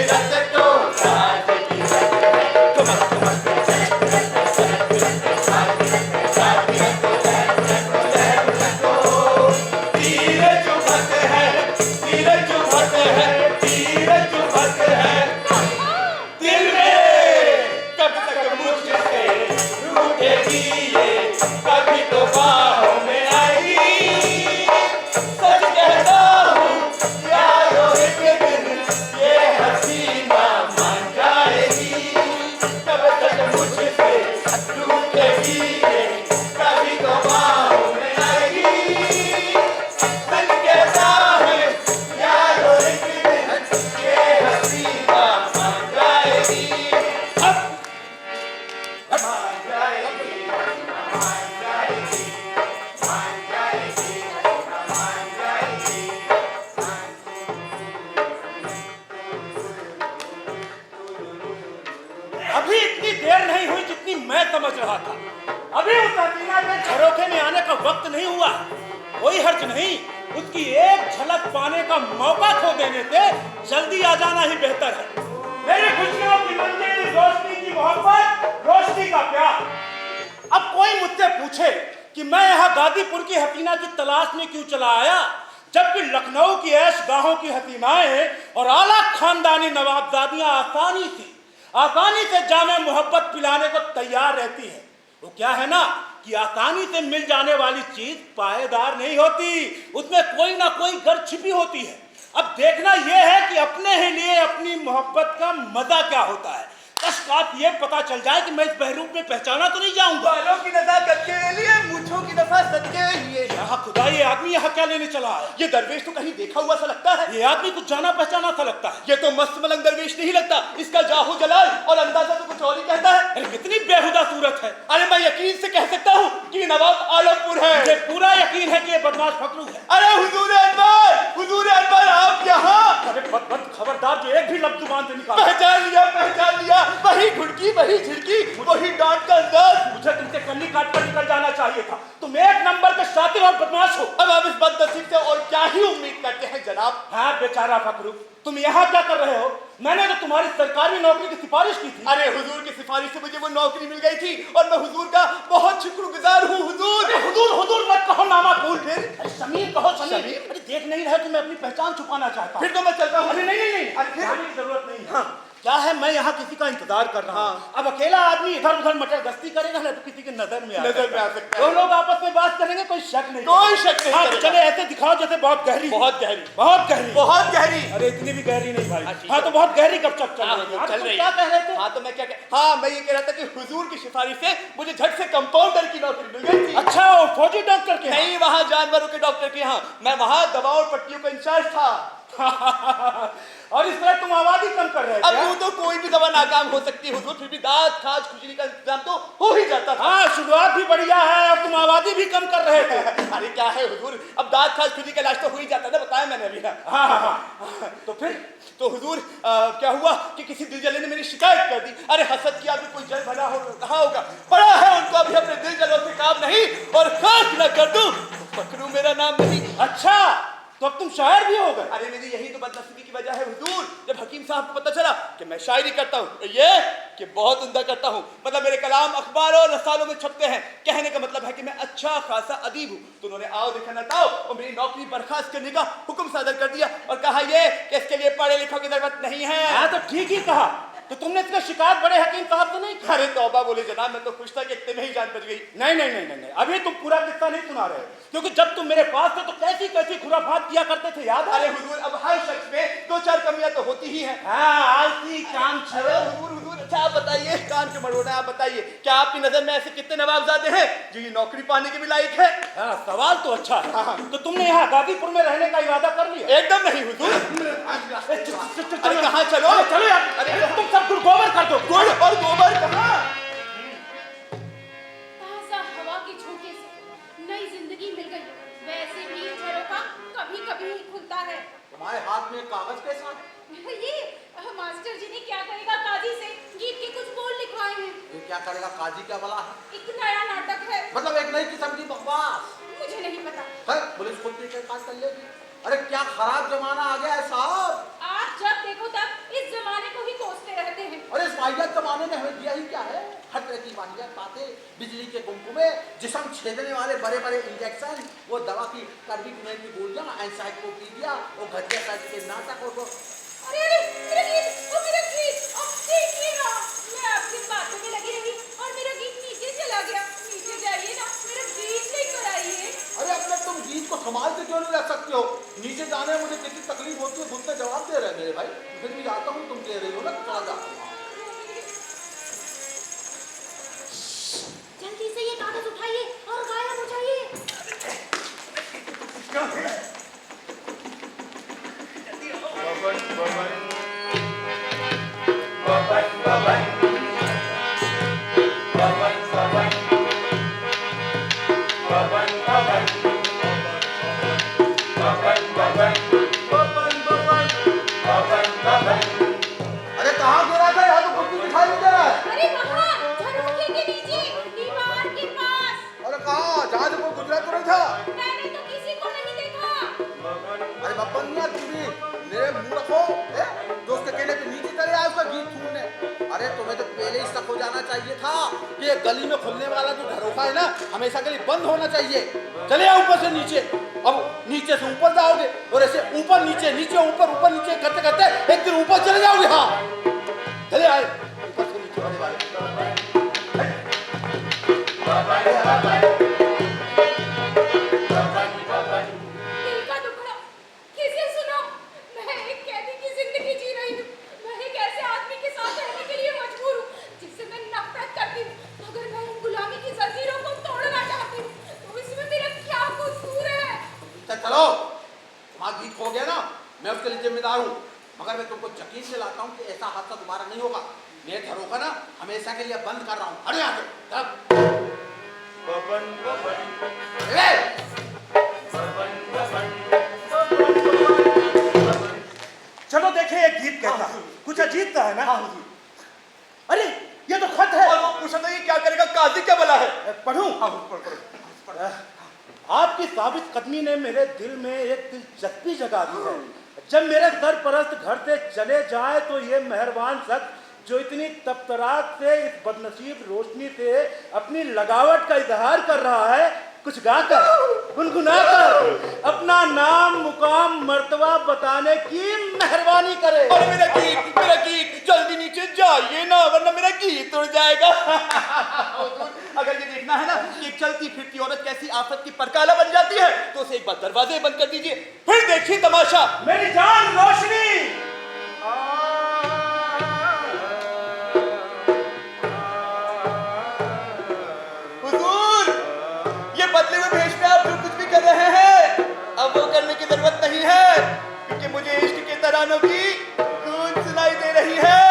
रत तो राज की रत है। तीर चुभत है, तीर चुभत है, तीर चुभत है दिल में। कब तक मुझसे रूठेगी ये, कभी तो बाहों में आएगी। सच कहता हूँ यारो एक दिन ये हसीना मान जाएगी। कब तक मुझसे रूठेगी ये, कभी तो बाहों में आएगी। सच कहता है यारो एक दिन ये हसीना मान जाएगी। अब मान जाएगी, मान जाएगी, मान जाएगी, मान जाएगी। अभी इतनी देर नहीं हुई जितनी मैं समझ रहा था। अभी उस हसीना के झरोखे में आने का वक्त नहीं हुआ। कोई हर्ज नहीं, उसकी एक झलक पाने का मौका खो देने से जल्दी आ जाना ही बेहतर है। मेरी खुशियों की मंजिल, रोशनी की मोहब्बत, रोशनी का प्यार। अब कोई मुझसे पूछे कि मैं यहाँ गाजीपुर की हसीना की तलाश में क्यों चला आया, जबकि लखनऊ की ऐशगाहों की हसीनाएं और आला खानदानी नवाबजादियां आसानी से जामे मोहब्बत पिलाने को तैयार रहती है। वो क्या है ना कि आसानी से मिल जाने वाली चीज पायेदार नहीं होती, उसमें कोई ना कोई गर छिपी होती है। अब देखना यह है कि अपने ही लिए अपनी मोहब्बत का मजा क्या होता है। कशकात ये पता चल जाए कि मैं इस बहरूप में पहचाना तो नहीं जाऊंगा। बालों की नजाकत के लिए, मूंछों की नफासत के लिए। यहाँ खुदा, ये आदमी यहाँ क्या लेने चला है? ये दरवेश तो कहीं देखा हुआ सा लगता है। ये आदमी कुछ जाना पहचाना सा लगता है। ये तो मस्त मलंग दरवेश नहीं लगता। इसका जाहू जलाल और अंदाजा तो कुछ और ही कहता है। अरे कितनी बेहुदा सूरत है। अरे मैं यकीन से कह सकता हूँ कि नवाब आलमपुर है। मुझे पूरा यकीन है कि ये बदमाश फकरू है। अरे हुजूर अनवर, हुजूर अनवर आप यहाँ। अरे बद खबरदार, जो एक भी लफ्ज जुबान से निकाल। पहचान लिया, पहचान लिया। वही घुड़की, वही झिड़की, वही डांट का अंदाज। मुझे तुमसे कन्नी काट कर निकल जाना चाहिए था। तुम एक नंबर के शातिर और बदमाश हो। अब आप इस बदनसीब से और क्या ही उम्मीद करते हैं जनाब। हाँ बेचारा फकरू, तुम यहाँ क्या कर रहे हो? मैंने तो तुम्हारी सरकारी नौकरी की सिफारिश की थी। अरे हुजूर की सिफारिश से मुझे वो नौकरी मिल गई थी और मैं हुजूर का बहुत शुक्रगुजार हूँ। हुजूर अरे हुजूर हुजूर मत कहो, नामा कूल। फिर अरे समीर कहो, समीर। समीर? अरे देख नहीं रहे कि मैं अपनी पहचान छुपाना चाहता हूँ। फिर तो मैं चलता हूँ। अरे नहीं, अरे फिर? जाने की जरूरत नहीं है। हाँ। क्या है, मैं यहाँ किसी का इंतजार कर रहा हूँ। अब अकेला आदमी इधर उधर मटर गश्ती करेगा ना तो किसी की नजर में आ सकता है। दो लोग आपस में बात करेंगे, कोई शक नहीं। कोई शक नहीं हाँ, करेगा। चले ऐसे दिखाओ जैसे बहुत गहरी, बहुत गहरी, बहुत गहरी, बहुत गहरी। अरे इतनी भी गहरी नहीं भाई। ठीक हाँ है। तो बहुत गहरी कब तक चल हाँ, रही है? चल तुम रही क्या कह रहे थे? हाँ तो मैं क्या हाँ मैं ये कह रहा था कि हुजूर की सिफारिश से मुझे झट से कंपाउंडर की नौकरी मिल गई थी। अच्छा, वो फौजी डॉक्टर के? नहीं, वहाँ जानवरों के डॉक्टर के यहाँ। मैं वहाँ दवाओं और पट्टियों का इंचार्ज था। और इस तरह तुम आबादी कम कर रहे थे? अब यूं तो कोई भी दवा नाकाम हो सकती है हुजूर, फिर भी दांत खाज खुजली का इंतजाम तो हो ही जाता था। हाँ, शुरुआत भी बढ़िया है और तुम आबादी भी कम कर रहे थे। अरे क्या है हुजूर, अब दांत खाज खुजली का इलाज तो हो ही जाता ना, बताया मैंने अभी। हाँ। तो फिर तो हुजूर क्या हुआ कि किसी दिलजले ने मेरी शिकायत कर दी। अरे हसद की आगे कोई जल भला हो कहा होगा, पड़ा है उनको अभी अपने दिलजलों से काम नहीं, और खाक न कर दूं तो फकरू मेरा नाम नहीं। अच्छा, तो अब तुम शायर भी हो गए? अरे मेरी यही तो बदनसीबी की वजह है हुजूर। जब हकीम साहब को पता चला कि मैं शायरी करता हूँ, तो ये कि बहुत उम्दा करता हूँ, मतलब मेरे कलाम अखबारों और रसालों में छपते हैं, कहने का मतलब है कि मैं अच्छा खासा अदीब हूँ, तो उन्होंने आओ देखा न ताओ और मेरी नौकरी बर्खास्त करने का हुक्म सादर कर दिया और कहा ये कि इसके लिए पढ़े लिखों की जरूरत नहीं है। हाँ तो ठीक ही कहा। तो तुमने इसका शिकायत बड़े हकीम साहब से नहीं की? अरे तौबा बोले जनाब, मैं तो खुश था कि इतने में ही जान बच गई। नहीं, अभी तुम पूरा किस्सा नहीं सुना रहे, क्योंकि जब तुम मेरे पास थे तो कैसी कैसी खुराफात किया करते थे, याद है? अरे हुजूर, अब हर शख्स में दो चार कमियां तो होती ही हैं। हाँ, आलसी काम अरे हुजूर, अच्छा आप बताइए, कान के मरोड़े आप बताइए, क्या आपकी नजर में ऐसे कितने नवाबजादे हैं जो ये नौकरी पाने के भी लायक है? हाँ, सवाल तो अच्छा है। हाँ। तो तुमने यहाँ गाजीपुर में रहने का इरादा कर लिया? एकदम नहीं हुजूर। अरे कहाँ चलो? अरे चलो यार, अरे तुम सब गुड़ गोबर कर दो। गुड़ और गोबर कहाँ? ताजा हवा की झोंके से नई जिंदगी मिल गई। वैसे भी ये झरोखा कभी-कभी ही खुलता है। तुम्हारे हाथ में कागज कैसा? ये मास्टर जी ने क्या करेगा काजी से गीत के कुछ बोल लिखवाए हैं। ये क्या करेगा काजी, क्या बला है? एक नया नाटक है, मतलब एक नई किस्म की बकवास मुझे नहीं पता। है। पुलिस खुद के पास कर लेगी। अरे क्या खराब जमाना आ गया है साहब। आप जब देखो तब इस जमाने यही क्या है? हर तरह की वाहियात बातें, बिजली के कुमकुमे, जिस्म छेदने वाले बड़े बड़े इंजेक्शन, वो दवा की कड़वी की गोलियां, एनसाइक्लोपीडिया, वो घटिया साइड के नाटक और वो अरे अरे मेरा गीत, ओ मेरा गीत, अब देखिएगा, मैं आपकी बातों में लगी रही और मेरा गीत नीचे चला गया। नीचे जाइए ना, मेरा गीत लेकर आइए। अरे अपने तुम गीत को संभाल के क्यों नहीं रख सकते हो? नीचे जाने में मुझे कितनी तकलीफ होती है, खुद से जवाब दे रहे हैं मेरे भाई। फिर भी आता हूँ, तुम कह रही हो ना, चला जाता हूँ। जल्दी से ये कागज उठाइए और गायब हो जाइए। अरे कहाँ गिरा था? यहाँ तो कुछ भी दिखाई नहीं दे रहा है। अरे वहाँ झरोखे के नीचे दीवार के पास। अरे कहाँ? जहाँ से कोई गुजरा तो नहीं था? मैंने तो किसी को नहीं देखा। अरे बब्बनिया तुझे मेरे मुंह रखो, दोस्त के कहने पे नीचे चले आए उसका गीत सुनने। अरे तुम्हें तो पहले ही शक हो जाना चाहिए था कि ये गली में खुलने वाला जो झरोखा है ना, हमेशा के लिए बंद होना चाहिए। चले आओ ऊपर से नीचे, अब नीचे से ऊपर जाओगे और ऐसे ऊपर नीचे नीचे ऊपर ऊपर नीचे करते करते एक दिन ऊपर चले जाओगे। हाँ चले आए ऊपर से नीचे वाले वाले। दिल का दुखड़ा किसे सुनो? मैं एक कैदी की जिंदगी जी रही हूँ। मैं एक ऐसे आदमी के साथ रहने के लिए मजबूर हूँ जिससे मैं नफरत करती हूँ। अगर मैं इन गुलामी की जंजीरों को तोड़ना चाहती हूँ तो इसमें मेरा क्या कसूर है? चलो तुम्हारा गीत हो गया ना, मैं उसके लिए जिम्मेदार हूँ, मगर मैं तुमको यकीन दिलाता हूँ कि ऐसा हादसा दोबारा नहीं होगा। ये झरोखा ना हमेशा के लिए बंद कर रहा हूँ। हट यहाँ से। चलो देखे ये गीत कैसा कुछ अजीब सा है ना। अरे ये तो खत है। और वो पूछा था ये क्या करेगा, काजी क्या बला है? पढ़ूं? आपकी साबित कदमी ने मेरे दिल में एक दिलचस्पी जगा दी है। जब मेरे सरपरस्त घर से चले जाए तो ये मेहरबान शख्स जो इतनी तपतरात से इस बदनसीब रोशनी से अपनी लगावट का इजहार कर रहा है, कुछ गाकर गुनगुनाकर अपना नाम मुकाम मर्तबा बताने की मेहरबानी करे। और मेरा गीत जल्दी नीचे जाइए ना, वरना मेरा गीत उड़ जाएगा। अगर ये देखना है ना कि एक चलती फिरती औरत कैसी आफत की परकाला बन जाती है तो उसे एक बार दरवाजे बंद कर दीजिए, फिर देखिए तमाशा। मेरी जान रोशनी। हुजूर, ये बदले हुए भेष में आप जो कुछ भी कर रहे हैं अब वो करने की जरूरत नहीं है, क्योंकि मुझे इश्क के तरानों की गूंज सुनाई दे रही है।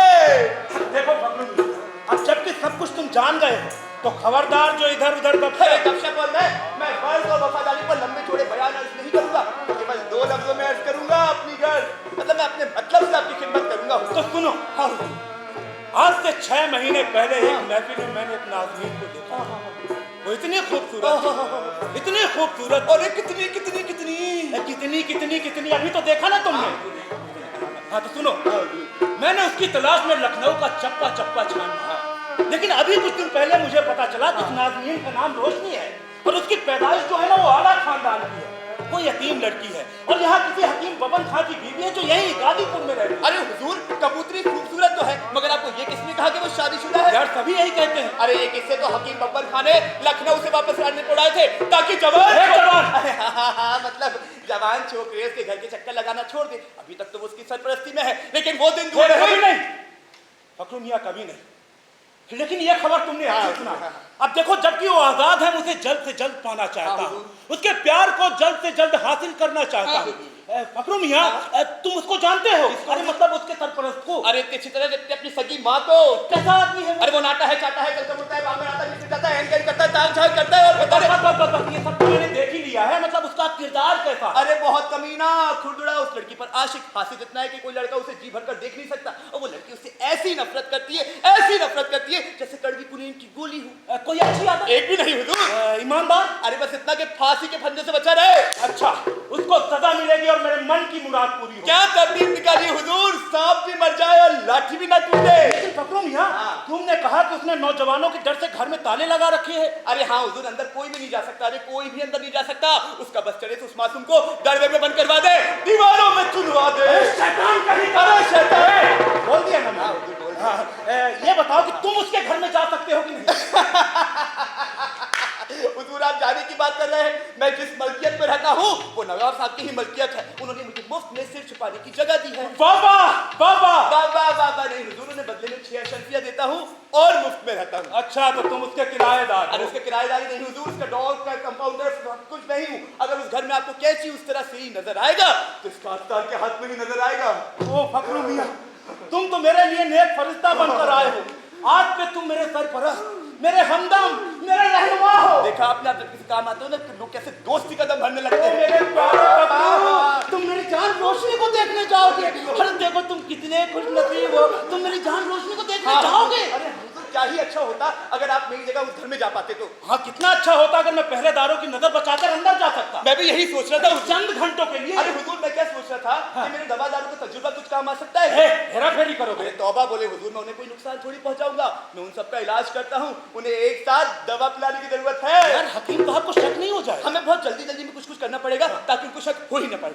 देखो फखरुद्दीन, अब जबकि सब कुछ तुम जान गए हो तो खबरदार जो इधर उधर गपशप और मैं फर्ज और वफादारी पर लंबे चौड़े बयान अर्ज नहीं करूंगा, केवल 2 लफ्जों में अर्ज करूंगा अपनी गर्ज, मतलब मैं अपने मतलब से आपकी खिदमत करूंगा। तो सुनो, आज से 6 महीने पहले एक महफिल में मैंने एक नाज़नीन को देखा। वो इतनी खूबसूरत और कितनी कितनी कितनी कितनी कितनी अभी तो देखा ना तुमने। हाँ तो सुनो, मैंने उसकी तलाश में लखनऊ का चप्पा चप्पा छान रहा, लेकिन अभी कुछ दिन पहले मुझे पता चला कि उस नाज़नीन का नाम रोशनी है और उसकी पैदाइश जो है ना वो आला खानदान की है। वो यतीम लड़की है और यहाँ किसी हकीम बबन खां की बीवी है जो यही गाजीपुर में रहती है। अरे हुजूर, कबूतरी खूबसूरत तो है, मगर आपको ये किसने कहा कि वो शादीशुदा है? यार सभी यही कहते हैं। अरे ये किस्से तो हकीम बब्बर खान ने लखनऊ से वापस लाने को उड़ाए थे ताकि जवान अरे हाँ, मतलब जवान छोकरे उसके घर के चक्कर लगाना छोड़ दे। अभी तक तो वो उसकी सरपरस्ती में है, लेकिन वो दिन दूर कभी है। नहीं फखरू मियां, कभी नहीं। लेकिन ये खबर तुमने आज सुना। अब देखो, जबकि वो आजाद है, मैं उसे जल्द से जल्द पाना चाहता हूँ, उसके प्यार को जल्द से जल्द हासिल करना चाहता हूँ। फखरू मियां, तुम उसको जानते हो? अरे मतलब उसके सरपरस्त को। अरे इतनी अच्छी तरह देखते अपनी सगी माँ को। कैसा आदमी है वो? अरे वो नाटा है, चाटा है, चलता मुड़ता है, बांग बनाता है, नीचे जाता है, एंकर करता है, ताक झाक करता है और बता बस ये सब तो मैंने देख ही लिया है। मतलब उसका किरदार कैसा? अरे बहुत कमीना, खुरदुड़ा, उस लड़की पर आशिक, हासिल इतना है कि कोई लड़का उसे जी भर कर देख नहीं सकता, और वो लड़की उससे ऐसी नफरत करती है जैसे कड़वी कुनीन की गोली हो। कोई अच्छी आदत? एक भी नहीं हुजूर। ईमानदार? अरे बस इतना कि फांसी के फंदे से बचा रहे। अच्छा, उसको सजा मिलेगी और मेरे मन की मुराद पूरी होगी। क्या तरतीब निकाली हुजूर, सांप भी मर जाए और लाठी भी ना टूटे। लेकिन फखरू मियां, तुमने कहा कहा कि उसने नौजवानों के डर से घर में ताले लगा रखे हैं। अरे हाँ हुजूर, अंदर कोई भी नहीं जा सकता। अरे कोई भी अंदर नहीं जा सकता। उसका बस चले तो उस मासूम को दरवे में बंद करवा दे, दीवारों में चुनवा दे। शैतान कहीं का अरे शैतान! बोल दिया ना हाँ, मैंने। हुजूर, बोल हाँ, ये बताओ कि तुम उसके घर में जा सकते हो कि नहीं? हुजूर आप जाने की बात कर रहे हैं। मैं जिस मलकियत में रहता हूँ वो नवाब साहब की ही मलकियत है। उन्होंने मुझे मुफ्त में सिर छुपाने की जगह दी है। बाबा बाबा बाबा बाबा नहीं हुजूर, उन्हें बदले में 6 अशरफिया देता हूँ और मुफ्त में रहता हूँ। अच्छा, तो तुम उसके किराएदार अरे हो। उसके किराएदारी नहीं हुजूर, उसका डॉग का कंपाउंडर सब कुछ नहीं हूँ। अगर उस घर में आपको कैची उस तरह से ही नजर आएगा तो इसका अस्तार के हाथ में ही नजर आएगा। ओ फकरू मियां, तुम तो मेरे लिए नेक फरिश्ता बनकर आए हो। आज पे तुम मेरे सरपरस्त, मेरे हमदम, मेरे रहनुमा हो। देखा आपने, आप जब किसी काम आते हो ना तो लोग कैसे दोस्ती का दम भरने लगते ओ हैं। मेरे प्यारे बबलू, तुम मेरी जान रोशनी को देखने जाओगे। अरे देखो तुम कितने खुश नसीब हो, तुम मेरी जान रोशनी को देखने जाओगे। अरे हुजूर, क्या ही अच्छा होता अगर आप मेरी जगह उस घर में जा पाते तो। हाँ, कितना अच्छा होता अगर मैं पहरेदारों की नजर बचाकर अंदर जा सकता। मैं भी यही सोच रहा था चंद घंटों के लिए। अरे हुजूर, मैं क्या सोच रहा था कि मेरे दवादारों का तजुर्बा कुछ काम आ सकता है। हेरा फेरी करोगे? अरे तौबा बोले हुजूर, मैं उन्हें कोई नुकसान थोड़ी पहुंचाऊंगा। मैं उन सबका इलाज करता हूँ, उन्हें एक साथ दवा पिलाने की जरूरत है। यार हकीम साहब को शक नहीं हो जाए? हमें बहुत जल्दी जल्दी में कुछ करना पड़ेगा ताकि उनको शक हो ही न पाए।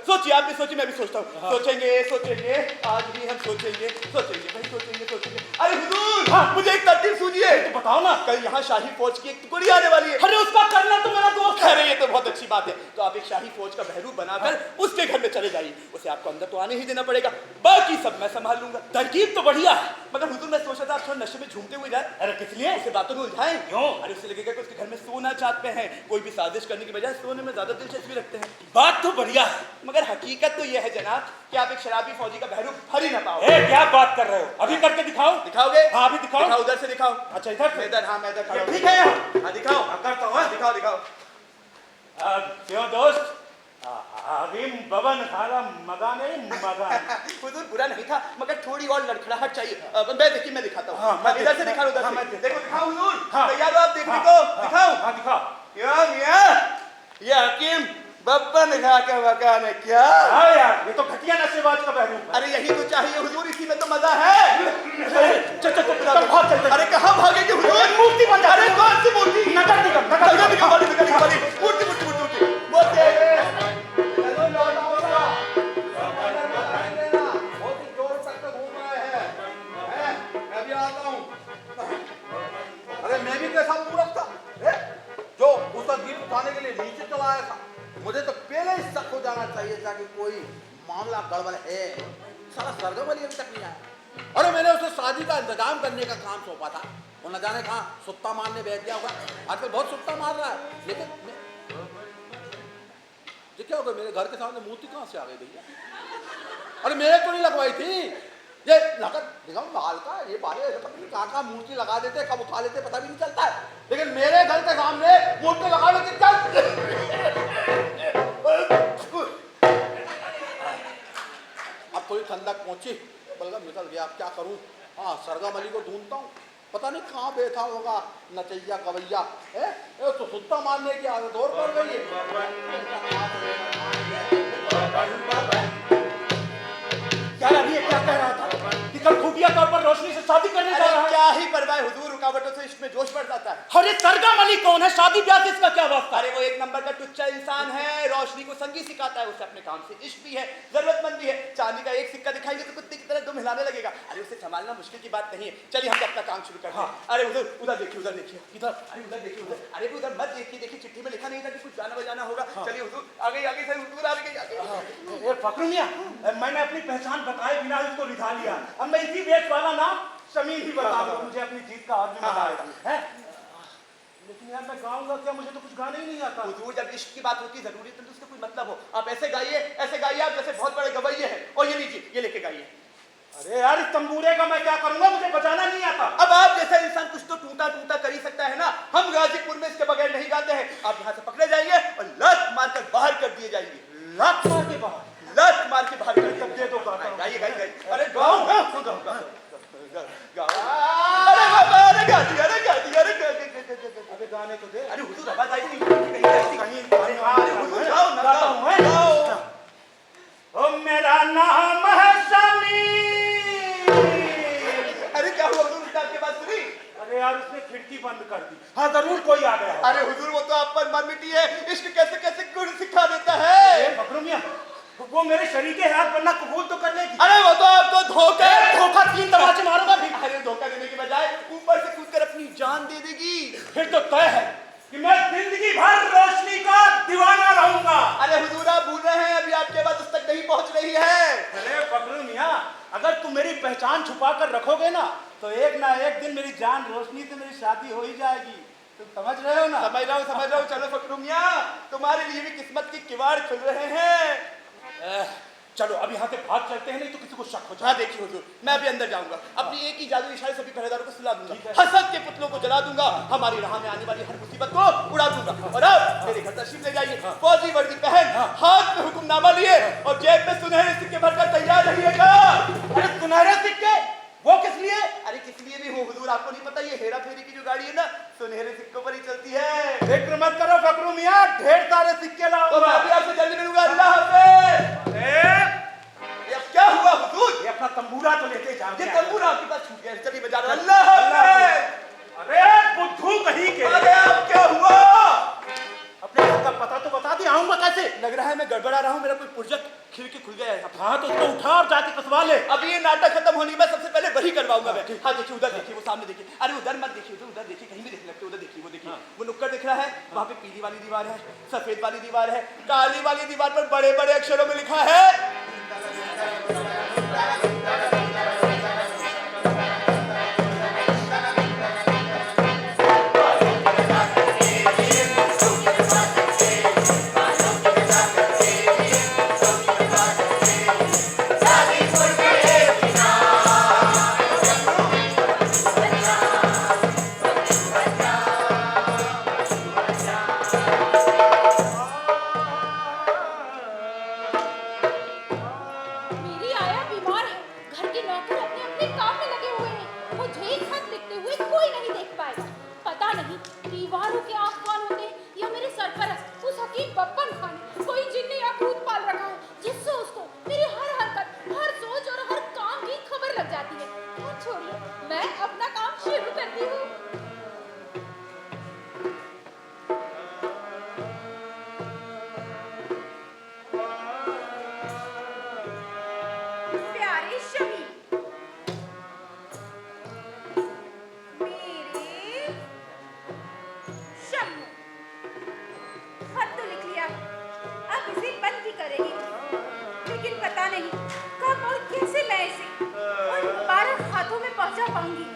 सोचिए, आप भी सोचिए, मैं भी सोचता हूँ। सोचेंगे सोचेंगे, आज भी हम सोचेंगे सोचेंगे भाई, सोचेंगे सोचेंगे। अरे हुजूर, मुझे एक तरकीब सूझिए। तो बताओ ना। कल यहाँ शाही फौज की एक टुकड़ी आने वाली है। अरे उसका कर्नल तो मेरा दोस्त है। अरे ये तो बहुत अच्छी बात है। तो आप एक शाही फौज का बहरू बनाकर उसके घर में चले जाइए। उसे आपको अंदर तो आने ही देना पड़ेगा, बाकी सब मैं संभाल लूंगा। तरकीब तो बढ़िया है, मगर हुजूर मैं सोच रहा था आप थोड़ा नशे में झूमते हुए जाए। अरे किस लिए? उसे बातों में उलझाएं। क्यों? अरे उसे लगेगा कि उसके घर में सोना चाहते हैं। कोई भी साजिश करने की बजाय सोने में ज्यादा दिलचस्पी रखते हैं। बात तो बढ़िया है, मगर हकीकत तो यह है जनाब कि आप एक शराबी फौजी का बहरू भर ही ना पाओ। क्या बात कर रहे हो? अभी करके दिखाओ। दिखाओगे? हाँ अभी दिखाओ। दिखाओ, उधर से दिखाओ। अच्छा इधर से? मैं इधर, हाँ मैं इधर खड़ा हूँ। ठीक है यहाँ। हाँ दिखाओ। हाँ, करता हूँ। दिखाओ दिखाओ। क्यों दोस्त? हकीम बबन खाला मगाने मगान। हुजूर बुरा नहीं था, मगर थोड़ी और लड़खड़ाहट चाहिए। मैं देखिए, मैं दिखाता हूँ। हाँ, मैं इधर से देखता दिखाओ, उधर हाँ, से। मैं देखता देखो दिखाओ हुजूर। हाँ। तैयार हो आप देखने को? दिखाओ। हाँ दिखाओ। क्या मियां, ये हकीम बब्बन खा के मकान है क्या? हाँ यार, ये तो घटिया नशेबाज का बहरू है। अरे यही तो चाहिए हुजूर, इसी में तो मजा है। चल भाग चलते। अरे कहाँ भागेंगे हुजूर? मूर्ति बन जाती अरे है। कौन सी मूर्ति? नजर निकल, नजर नजर निकल। निकल वाली, नजर निकल वाली। मूर्ति मूर्ति मूर्ति मूर्ति। मूर्ति। चलो लौट आओ ना। बहुत ही जोर तक घूम रहे हैं। मैं भी आता हूँ। अरे मैं भी कैसा मूर्ख था जो उसका गीत उठाने के लिए नीचे चला आया था। मुझे तो पहले ही शक हो जाना चाहिए था कि कोई मामला गड़बड़ है। साला सरगम अली अभी तक नहीं आया। अरे मैंने उसे शादी का इंतजाम करने का काम सौंपा था, वो न जाने कहाँ सुत्ता मारने बैठ गया होगा। आजकल बहुत सुत्ता मार रहा है। लेकिन ये क्या हो गया, मेरे घर के सामने मूर्ति कहाँ से आ गई भैया? अरे मैंने तो नहीं लगवाई थी। ये लगन निगम लाल का ये बारे पता नहीं कहाँ मूर्ति लगा देते, कब उठा लेते पता भी नहीं चलता है। लेकिन मेरे घर के सामने मूर्ति लगा लेते अब थोड़ी ठंडक पहुंची, बलगम निकल गया। अब क्या करूं? हाँ सरगम अली को ढूंढता हूँ, पता नहीं कहाँ बैठा होगा नचैया गवैया है। तो सुत्ता मारने की आदत और बढ़ गई यार अभी ये क्या कह रहा था कि कल खुफिया तौर पर रोशनी से शादी करने जा रहा अरे है? क्या ही परवाह हुजूर, रुकावटों से इश्क में जोश बढ़ जाता है। अरे सरगम अली कौन है? शादी ब्याह से इसका क्या वास्ता? अरे वो एक नंबर का टुच्चा इंसान है। रोशनी को संगी सिखाता है, उसे अपने काम से इश्क भी है, जरूरतमंद भी है। चांदी का एक सिक्का दिखाएंगे तो कुत्ते की तरह दुम हिलाने लगेगा। अरे उसे संभालना मुश्किल की बात नहीं है। चलिए हम अपना काम शुरू करते हैं। अरे उधर उधर देखिए, उधर देखिए, इधर। अरे उधर देखिए, उधर। अरे उधर मत देखिए, देखिए चिट्ठी में लिखा नहीं था कि कुछ गाना बजाना होगा। चलिए हुजूर आगे आगे से, हुजूर आगे। फकरू मियां, मैंने अपनी पहचान बताए बिना इसको रिझा लिया। अब मैं इसी वेश वाला नाम शमीर ही बता दूं, मुझे अपनी जीत का हाथ भी मजा आएगा है। लेकिन यार मैं गाऊंगा क्या? मुझे तो कुछ गाना ही नहीं आता। हुजूर जब इश्क की बात होती है जरूरी तो उसका कोई मतलब हो। आप ऐसे गाइए आप जैसे बहुत बड़े गवैये हैं। और ये लीजिए, ये लेके गाइए। अरे यार इस तंबूरे का मैं क्या करूंगा? मुझे बजाना नहीं आता। अब आप जैसा इंसान कुछ तो टूटा टूटा कर ही सकता है ना। हम गाजीपुर में इसके बगैर नहीं गाते हैं। आप यहाँ से पकड़े जाएंगे और लात मारकर बाहर कर दिए जाएंगे। लात मार के बाहर? लात मार के बाहर कर तब दे दो गाता हूं। गाइए गाइए गाइए। अरे गाओ अरे बाबा, अरे गा दिया, अरे गा दिया, अरे अबे गाने तो दे। अरे हुजूर आवाज आई नहीं कहीं कहीं अरे हुजूर जाओ ना, गाता हूं है। गाओ। ओ मेरा नाम है शमीर। अरे क्या हुआ हुजूर, उस्ताद के पास अरे यार उसने खिड़की बंद कर दी। हाँ जरूर कोई आ गया। अरे हुजूर वो तो आप पर मर मिट्टी है, इश्क कैसे कैसे गुण सिखा देता है। फखरू मियां वो मेरे शरीके हाथ वरना कबूल तो कर लेगी। अरे वो तो आपको धोखा धोखा 3 तमाचे मारूंगा भी। अरे धोखा देने के बजाय ऊपर से कूदकर अपनी जान दे देगी। फिर तो तय है कि मैं जिंदगी भर रोशनी का दीवाना रहूंगा। अरे हुजूर आप भूल रहे हैं, अभी आपके आवाज उस तक नहीं पहुंच रही है। अरे फखरू मियां अगर तुम मेरी पहचान छुपा कर रखोगे ना तो एक ना एक दिन मेरी जान रोशनी से मेरी शादी हो ही जाएगी। तुम समझ रहे हो ना? समझ रहा हूँ। चलो फखरू मियां तुम्हारे लिए भी किस्मत के किवाड़ खुल रहे हैं। चलो अब यहाँ से भाग चलते हैं नहीं तो किसी को शक हो जाए। हाँ देखिए हुजूर मैं अभी अंदर जाऊंगा, अपनी एक ही जादू इशारे सभी पहरेदारों को सुला दूंगा, हसद के पुतलों को जला दूंगा, हमारी राह में आने वाली हर मुसीबत को उड़ा दूंगा। और अब मेरे घर तशरीफ ले जाइए, फौजी वर्दी पहन, हाथ में हुक्मनामा लिए और जेब में सुनहरे सिक्के भरकर तैयार रहिएगा। अरे सुनहरे सिक्के वो किस लिए? अरे किस लिए भी हो हुजूर, आपको नहीं पता ये हेरा फेरी की जो गाड़ी है ना सुनहरे सिक्कों पर ही चलती है। फिक्र मत करो फखरू मियां ढेर सारे सिक्के लाओ। तो मैं अभी आपसे जल्दी मिलूंगा। अल्लाह हाफिज। ये अब क्या हुआ हुजूर? ये अपना तंबूरा तो लेके जाओ। ये तंबूरा आपके पास छूट गया, चलिए मैं जा रहा हूं। अल्लाह हाफिज। अरे बुद्धू कहीं के। अरे अब क्या हुआ? अपने घर का पता तो बता दी, आऊंगा कैसे? लग रहा है मैं गड़बड़ा रहा हूँ, मेरा कोई पुर्जक खिड़की खुल गया है। हाँ तो उसको उठा और जाके कसवा ले। अब ये नाटक खत्म होने के बाद सबसे पहले वही करवाऊंगा मैं। हाँ देखिए उधर देखिए, वो सामने देखिए। अरे उधर मत देखिए, उधर देखिए, कहीं भी देखने लगते उधर देखिए, वो देखिए वो नुक्कड़ दिख रहा है, वहाँ पे पीली वाली दीवार है, सफेद वाली दीवार है, काली वाली दीवार पर बड़े बड़े अक्षरों में लिखा है मेरी आया बीमार है, घर के नौकर अपने अपने काम में लगे हुए हैं। मुझे एक खत लिखते हुए कोई नहीं देख पाएगा। पता नहीं दीवारों के आंख कान होते हैं या मेरे सरपरस्त उस हकीम बब्बन खान कोई जिन्न या भूत पाल रखा है जिससे उसको मेरी हर हरकत, हर सोच और हर काम की खबर लग जाती है। और छोड़िए, मैं अपना काम शुरू करती हूँ। प्यारे शमी, मेरे शम्मू, खत तो लिख लिया, अब इसे बंद भी करेगी, लेकिन पता नहीं कब और कैसे मैं इसे उन मुबारक हाथों में पहुंचा पाऊंगी।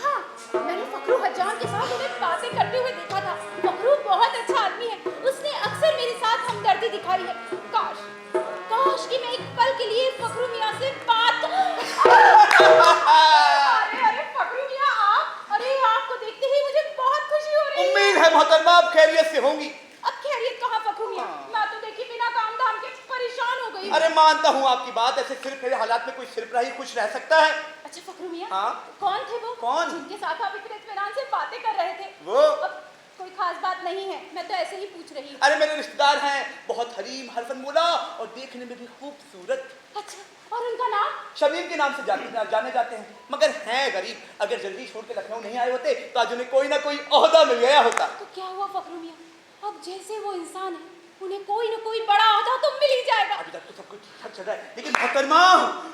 हाँ, मैंने फखरू हज्जाम के साथ उन्हें बातें करते हुए देखा था। फखरू बहुत अच्छा आदमी है, उसने अक्सर मेरे साथ हमदर्दी दिखाई है। काश काश कि मैं एक पल के लिए फखरू मियां से बात अरे फखरू मियां आप, अरे आपको देखते ही मुझे बहुत खुशी हो रही है। उम्मीद है मोहतरमा आप खैरियत से होंगी। अब खैरियत कहाँ फखरू मियां, मैं तो देखी बिना काम धाम के परेशान हो गई। अरे मानता हूँ आपकी बात, ऐसे सिर्फ मेरे हालात में कोई सिर्फ ही खुश रह सकता है। अच्छा फखरू मियां, हाँ? कौन थे वो? कौन? जिनके साथ आप इतने इत्मीनान से बातें कर रहे थे? वो? अब कोई खास बात नहीं है, मैं तो ऐसे ही पूछ रही हूँ। अरे मेरे रिश्तेदार हैं, बहुत हरीम हरफनमूला और देखने में भी खूबसूरत। अच्छा, और उनका नाम? शमीम के नाम से जाने जाते हैं, मगर हैं गरीब। अगर जल्दी छोड़ के लखनऊ नहीं आए होते तो आज उन्हें कोई ना कोई ओहदा मिल गया होता। तो क्या हुआ फखरू मियां, अब जैसे वो इंसान है उन्हें कोई ना कोई बड़ा ओहदा तो मिल ही जाएगा। अभी तक तो सब कुछ ठीक चल रहा है, लेकिन मोहतरमा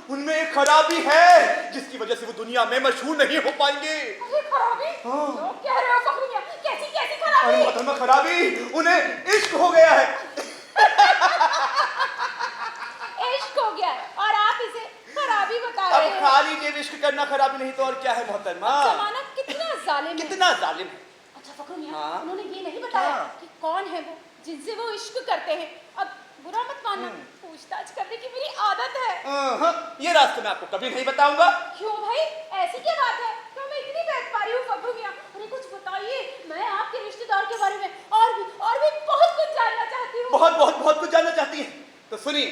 उनमें एक खराबी है जिसकी वजह से वो दुनिया में मशहूर नहीं हो पाएंगे। अरे खराबी? हाँ। तो क्या रहे हो फखरू मियां, कैसी कैसी अरे खराबी? मोहतरमा खराबी, उन्हें इश्क हो गया है। इश्क हो गया है और आप इसे खराबी बता रहे अब हैं। खाली जेब इश्क करना खराबी नहीं तो और क्या है मोहतरमा? जमाना कितना जालिम है। कितना जालिम है। अच्छा फखरू मियां, हाँ? उन्होंने ये नहीं बताया हाँ। कि कौन है वो जिनसे वो इश्क करते हैं। अब बुरा मत मानना, पूछताछ करने की मेरी आदत है। ये रास्ते मैं आपको कभी नहीं बताऊंगा। क्यों भाई, ऐसी क्या बात है? क्यों मैं इतनी बहक पा रही हूँ फखरू मियां? अरे कुछ बताइए, मैं आपके रिश्तेदार के बारे में और भी बहुत कुछ जानना चाहती हूँ। बहुत कुछ जानना चाहती हैं तो सुनिए,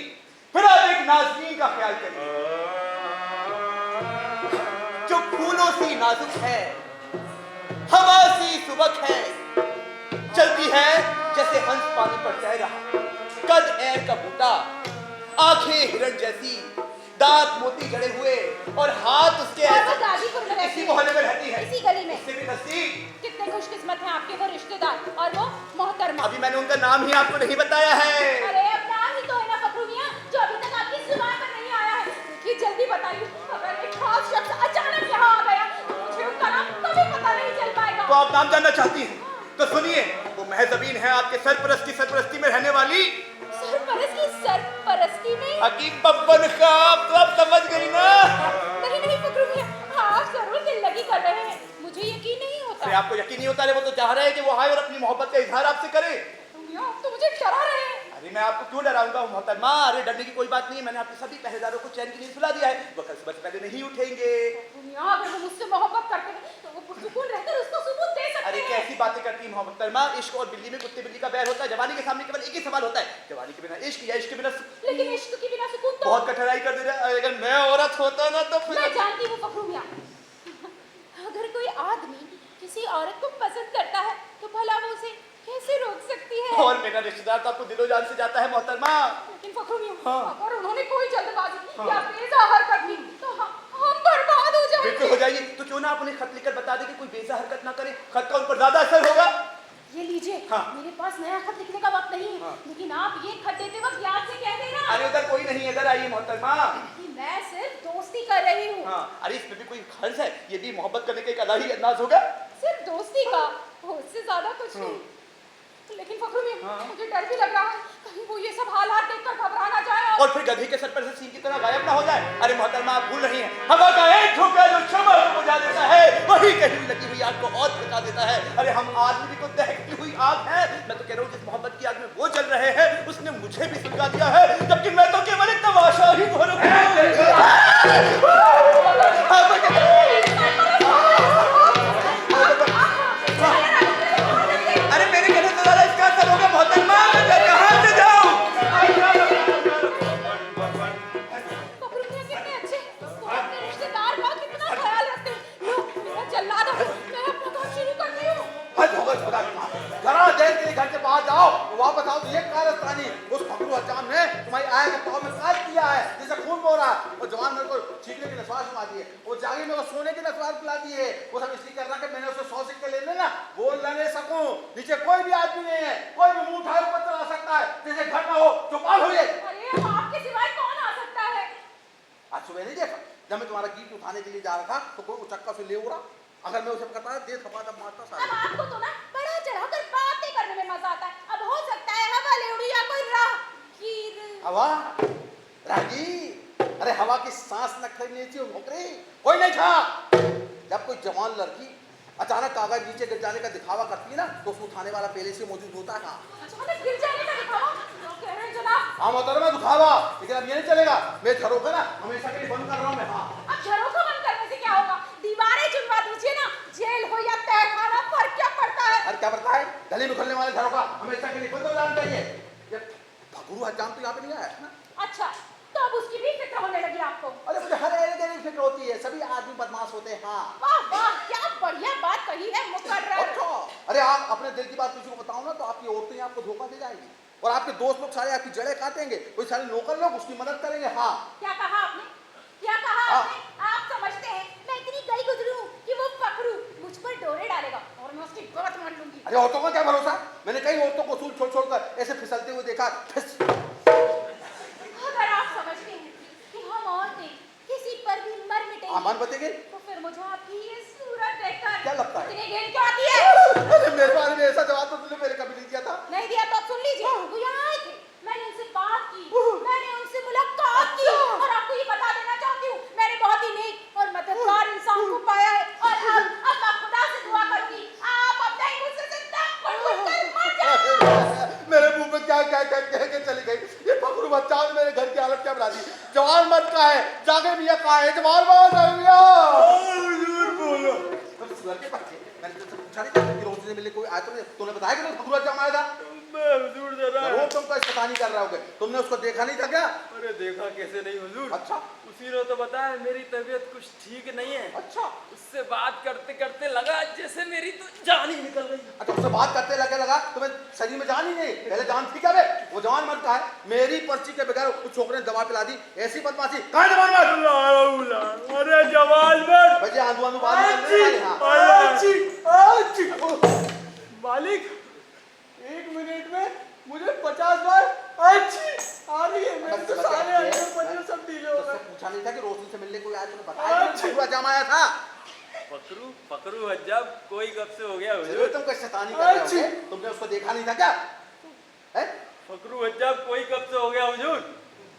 फिर आप एक नाज़नीन का ख्याल करिए जो फूलों सी नाजुक है, हवा सी सुबक है, चलती है जैसे हंस पानी पर तैर रहा, कद ऐर का बूटा, आंखें हिरण जैसी, दांत मोती जड़े हुए और हाथ उसके और ऐसे। वो गाजीपुर में इसी मोहल्ले में रहती है, इसी गली में। इससे भी नजदीक। कितने खुशकिस्मत हैं आपके वो रिश्तेदार और वो मोहतरमा। अभी मैंने उनका नाम ही आपको नहीं बताया है। अरे अब नाम ही तो है ना फखरू मियां, जो अभी तक आपकी जुबान पर नहीं आया है। देखिए जल्दी बताइए, अगर एक खास शख्स अचानक यहाँ आ गया तो मुझे उनका नाम कभी पता नहीं चल पाएगा। तो आप नाम जानना चाहती हैं? तो सुनिए, वो महज़बीन है आपके सरपरस्ती में रहने वाली। सरपरस्ती में? हकीम बब्बन खाब, तो आप समझ गई ना? नहीं नहीं फखरू मियां, आप जरूर दिल लगी कर रहे हैं, मुझे यकीन नहीं होता। अरे आपको यकीन नहीं होता? अरे वो तो चाह रहे हैं कि वो आए और अपनी मोहब्बत का इजहार आपसे करे। आप तो मुझे डरा रहे हैं। अरे मैं आपको क्यों डराऊंगा मोहतरमा? अरे डरने की कोई बात नहीं है, मैंने आपके सभी पहरेदारों को चैन की नींद सुला दिया है, वो कल सुबह से पहले नहीं उठेंगे। अगर वो मुझसे मोहब्बत करते हैं तो वो पुरसुकून रहकर उसको सबूत दे सकते अरे हैं। कैसी बातें करती है मोहतरमा? इश्क और बिल्ली में कुत्ते बिल्ली का बैर होता है। जवानी के सामने केवल एक ही सवाल होता है, जवानी के बिना इश्क या इश्क के बिना सुकून। लेकिन इश्क के बिना सुकून तो बहुत कठिनाई कर दे रहा है। अगर मैं औरत होता ना तो फिर मैं जानती हूँ फखरू मियां, अगर कोई आदमी किसी औरत को पसंद करता है तो भला वो उसे कैसे रोक सकती है? और मेरा रिश्तेदार तो आपको दिलो जान से जाता है मोहतरमा। लेकिन फखरू मियां, हाँ। अगर उन्होंने कोई जल्दबाजी या बेजा हरकत की तो हम बर्बाद हो जाएंगे। बिल्कुल हो जाइए। तो क्यों ना आप उन्हें खत लिखकर बता दें कि कोई बेजा हरकत ना करे, खत का उन पर ज्यादा असर होगा। ये लीजिए, हाँ। मेरे पास नया खत लिखने का वक्त नहीं है, हाँ। लेकिन आप ये खत देते वक्त याद से कह देना। अरे उधर कोई नहीं, इधर आइए मोहतरमा। कि मैं सिर्फ दोस्ती कर रही हूँ। हाँ, अरे इसमें भी कोई खर्च है? ये भी मोहब्बत करने का एक अलग ही अंदाज होगा। सिर्फ दोस्ती का, उससे ज्यादा कुछ नहीं। लेकिन फखरू मियां, हाँ। मुझे डर भी लग रहा है कहीं वो ये सब हालात देखकर घबरा ना जाए और फिर गधी के सर पर से सींग की तरह गायब ना हो जाए। अरे मोहतरमा आप भूल रही हैं, हवा का एक झोंका जो शम्मा को बुझा देता है, वही कहीं भी लगी हुई आग को और भड़का देता है। अरे हम आदमी को दहकती हुई आग है। मैं तो कह रहा हूँ जिस मोहब्बत की आग में वो जल रहे हैं उसने मुझे भी सुलगा दिया है, जबकि मैं तो केवल एक तमाशा ही हो रहा अरे मेरे कहने से ज्यादा इसका असर होगा मोहतरमा। मैं कहाँ से जाऊँ? फखरू मियां कितने अच्छे, वो अपने रिश्तेदार का कितना ख्याल रखते हैं। लो, मेरा जल्लाद है, मैं अपना काम शुरू करती हूँ। हद हो गई खुदा की मां। जरा देर के लिए घर से बाहर जाओ, वापस आओ तो ये कारस्तानी उस फखरू हजाम ने तुम्हारी आय के पाँव में काट किया है, जिसे खून बह रहा है। और जवान मेरे को छींकने की नसवार सुना दी है, वो जागी मेरे को सोने की नसवार पिला दी है। वो सब इसलिए कर रहा कि मैंने उसे 100 सिक्के ले लेना, बोल नहीं सकूं। नीचे कोई भी आदमी नहीं है, कोई भी मुंह उठाए ऊपर चला सकता है, जैसे घर ना हो चुपाल हो जाए। अरे अब आपके सिवाय कौन आ सकता है? आज सुबह नहीं देखा जब मैं तुम्हारा गीत उठाने के लिए जा रहा था तो कोई उचक्का से ले उड़ा। अगर मैं उसे पकड़ता दे थपा तब मारता अब सारा। आपको तो ना बड़ा चढ़ाकर बातें करने में मजा आता है। अब हो सकता है हवा ले उड़ी या कोई राहगीर। हवा रागी, अरे हवा की सांस न खरीदनी चाहिए नौकरी कोई नहीं था। जब कोई जवान लड़की अचानक कागज नीचे गिर जाने का दिखावा करती है ना तो उसको उठाने वाला पहले से मौजूद होता है। अचानक गिर जाने का दिखावा? क्या कह रहे हैं जनाब? हाँ मोहतरमा दिखावा, लेकिन अब ये नहीं चलेगा। मैं झरोखा ना हमेशा के लिए बंद कर रहा हूँ मैं। हाँ अब झरोखा बंद करने से क्या होगा? दीवारें चुनवा दीजिए ना, जेल हो या तहखाना, फर्क क्या पड़ता है? अरे क्या पड़ता है, गली में खुलने वाले झरोखा हमेशा के लिए बंद हो जाना चाहिए। ये फखरू हजाम तो यहाँ पे नहीं आया है ना। अच्छा, तो अब उसकी भी फिक्र होने लगी आपको? अरे मुझे हर एरिया की फिक्र होती है, सभी आदमी बदमाश होते हैं। हाँ वाह वाह, क्या बढ़िया बात कही है मुकर्रर। अच्छा, अरे आप अपने दिल की बात किसी को बताओ ना तो आपकी औरतें आपको धोखा दे जाएंगी और आपके दोस्त लोग सारे आपकी जड़ें काटेंगे, कोई सारे नौकर लोग उसकी मदद करेंगे। हाँ क्या कहा आपने? क्या कहा हाँ। आपने? आप समझते हैं मैं इतनी गई गुजरी हूँ कि वो फखरू मुझ पर डोरे डालेगा और मैं उसकी बात मान लूंगी? अरे औरतों का क्या भरोसा, मैंने कई औरतों को सूल छोड़ छोड़कर ऐसे फिसलते हुए देखा। अगर आप समझते हैं कि हम औरतें किसी पर भी मर मिटेंगी आमान बतेंगे तो फिर मुझे आपकी ये सूरत देखकर क्या लगता है? इतनी घिन क्यों आती है? अरे मेरे बारे में ऐसा जवाब तो तुमने मेरे कभी नहीं दिया था। नहीं दिया तो आप सुन लीजिए, वो यहाँ आए थे, मैंने उनसे बात की, मैंने उनसे मुलाकात की और आपको ये बता देना चाहती हूँ मैंने बहुत ही नेक और मददगार इंसान को पाया है। और अब मैं खुदा से दुआ करूंगी आप अपने ही गुस्से से दम घुट-घुट कर मर जाओ। मेरे मुंह पे क्या क्या क्या कह के चली गई। ये फखरू बच्चा ने मेरे घर की हालत क्या बना दी। जवान मत का है, जागे मियां कहाँ है? जवान बात जागे मियां। बोलो तुम सुअर के बच्चे, मैंने तुझसे पूछा नहीं था कि रोज से मिलने कोई आया तो नहीं? तूने बताया कि फखरू बच्चा आया था? हुजूर जरा रोज तुम का पता नहीं कर रहे होगे, तुमने उसको देखा नहीं था क्या? अरे देखा कैसे नहीं हुजूर। अच्छा उसी ने तो बताया मेरी तबीयत कुछ ठीक नहीं है। अच्छा उससे बात करते करते लगा जैसे मेरी तो जान ही निकल गई। अच्छा उससे बात करते लगा तुम्हें शरीर में जान ही नहीं, पहले जान थी क्या बे? वो जवान मर का है, मेरी पर्ची के बगैर उस छोकरे ने दवा पिला दी। ऐसी बदमाशी कहाँ जवान मर? अरे जवान मर भैया धुआं बाल निकल रहे हैं मालिक 1 मिनट में मुझे 50 बार अच्छी आ रही है। मेरे तो सारे अंदर पंजे सब ढीले हो गए। पूछा नहीं था कि रोशनी से मिलने कोई आया, तूने बताया कि पूरा जमाया था। पकड़ू पकड़ू हज्जाब, कोई कब से हो गया जरूर तुम कोई शैतानी कर रहे हो, तुमने उसको देखा नहीं था क्या? हैं? पकड़ू हज्जाब, कोई कब से हो गया हुजूर?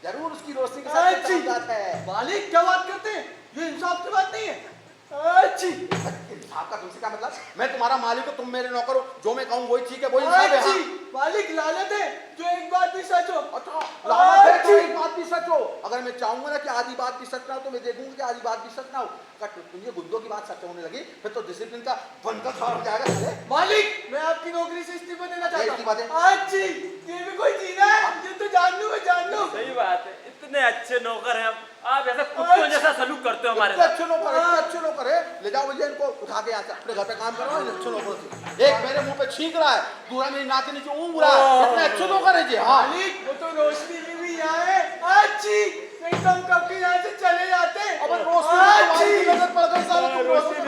जरूर उसकी रोशनी के साथ ताल्लुकात है। मालिक क्या बात करते हैं, ये इंसाफ की बात नहीं है। अच्छी इंसाफ का तुमसे क्या मतलब? मैं तुम्हारा मालिक हूँ, तुम मेरे नौकर हो, जो मैं कहूँ वही ठीक है, वही इंसाफ है। हाँ? मालिक लानत है जो एक बात भी सच हो। अच्छा, लानत है तो एक बात भी सच हो। अगर मैं चाहूंगा ना कि आधी बात भी सच ना हो, तो मैं देखूंगा कि आधी बात भी सच ना हो। अगर तुम ये गुद्दों की बात सच होने लगी, फिर तो डिसिप्लिन का बनकर खराब हो जाएगा। मालिक मैं आपकी नौकरी से इस्तीफा देना चाहता बात है। हूँ। अच्छी ये भी कोई जीना है, ये तो जान लूं, मैं जान लूं। सही बात है, इतने अच्छे नौकर हैं आप ऐसा कुत्तों जैसा सलूक करते हो हमारे साथ। अच्छे नौकर है, ले जाओ भैया इनको उठा के यहाँ से अपने घर पे काम करो। अच्छे नौकर से एक मेरे मुंह पे छींक रहा है, दूसरा मेरी नाक के नीचे ऊँग रहा है। इतने अच्छे नौकर है जी। हाँ मालिक वो तो रोशनी की भी यहाँ है। अच्छी नहीं तो हम कब के यहाँ से चले जाते। अब रोशनी की नजर पड़ गई साले, तुम रोशनी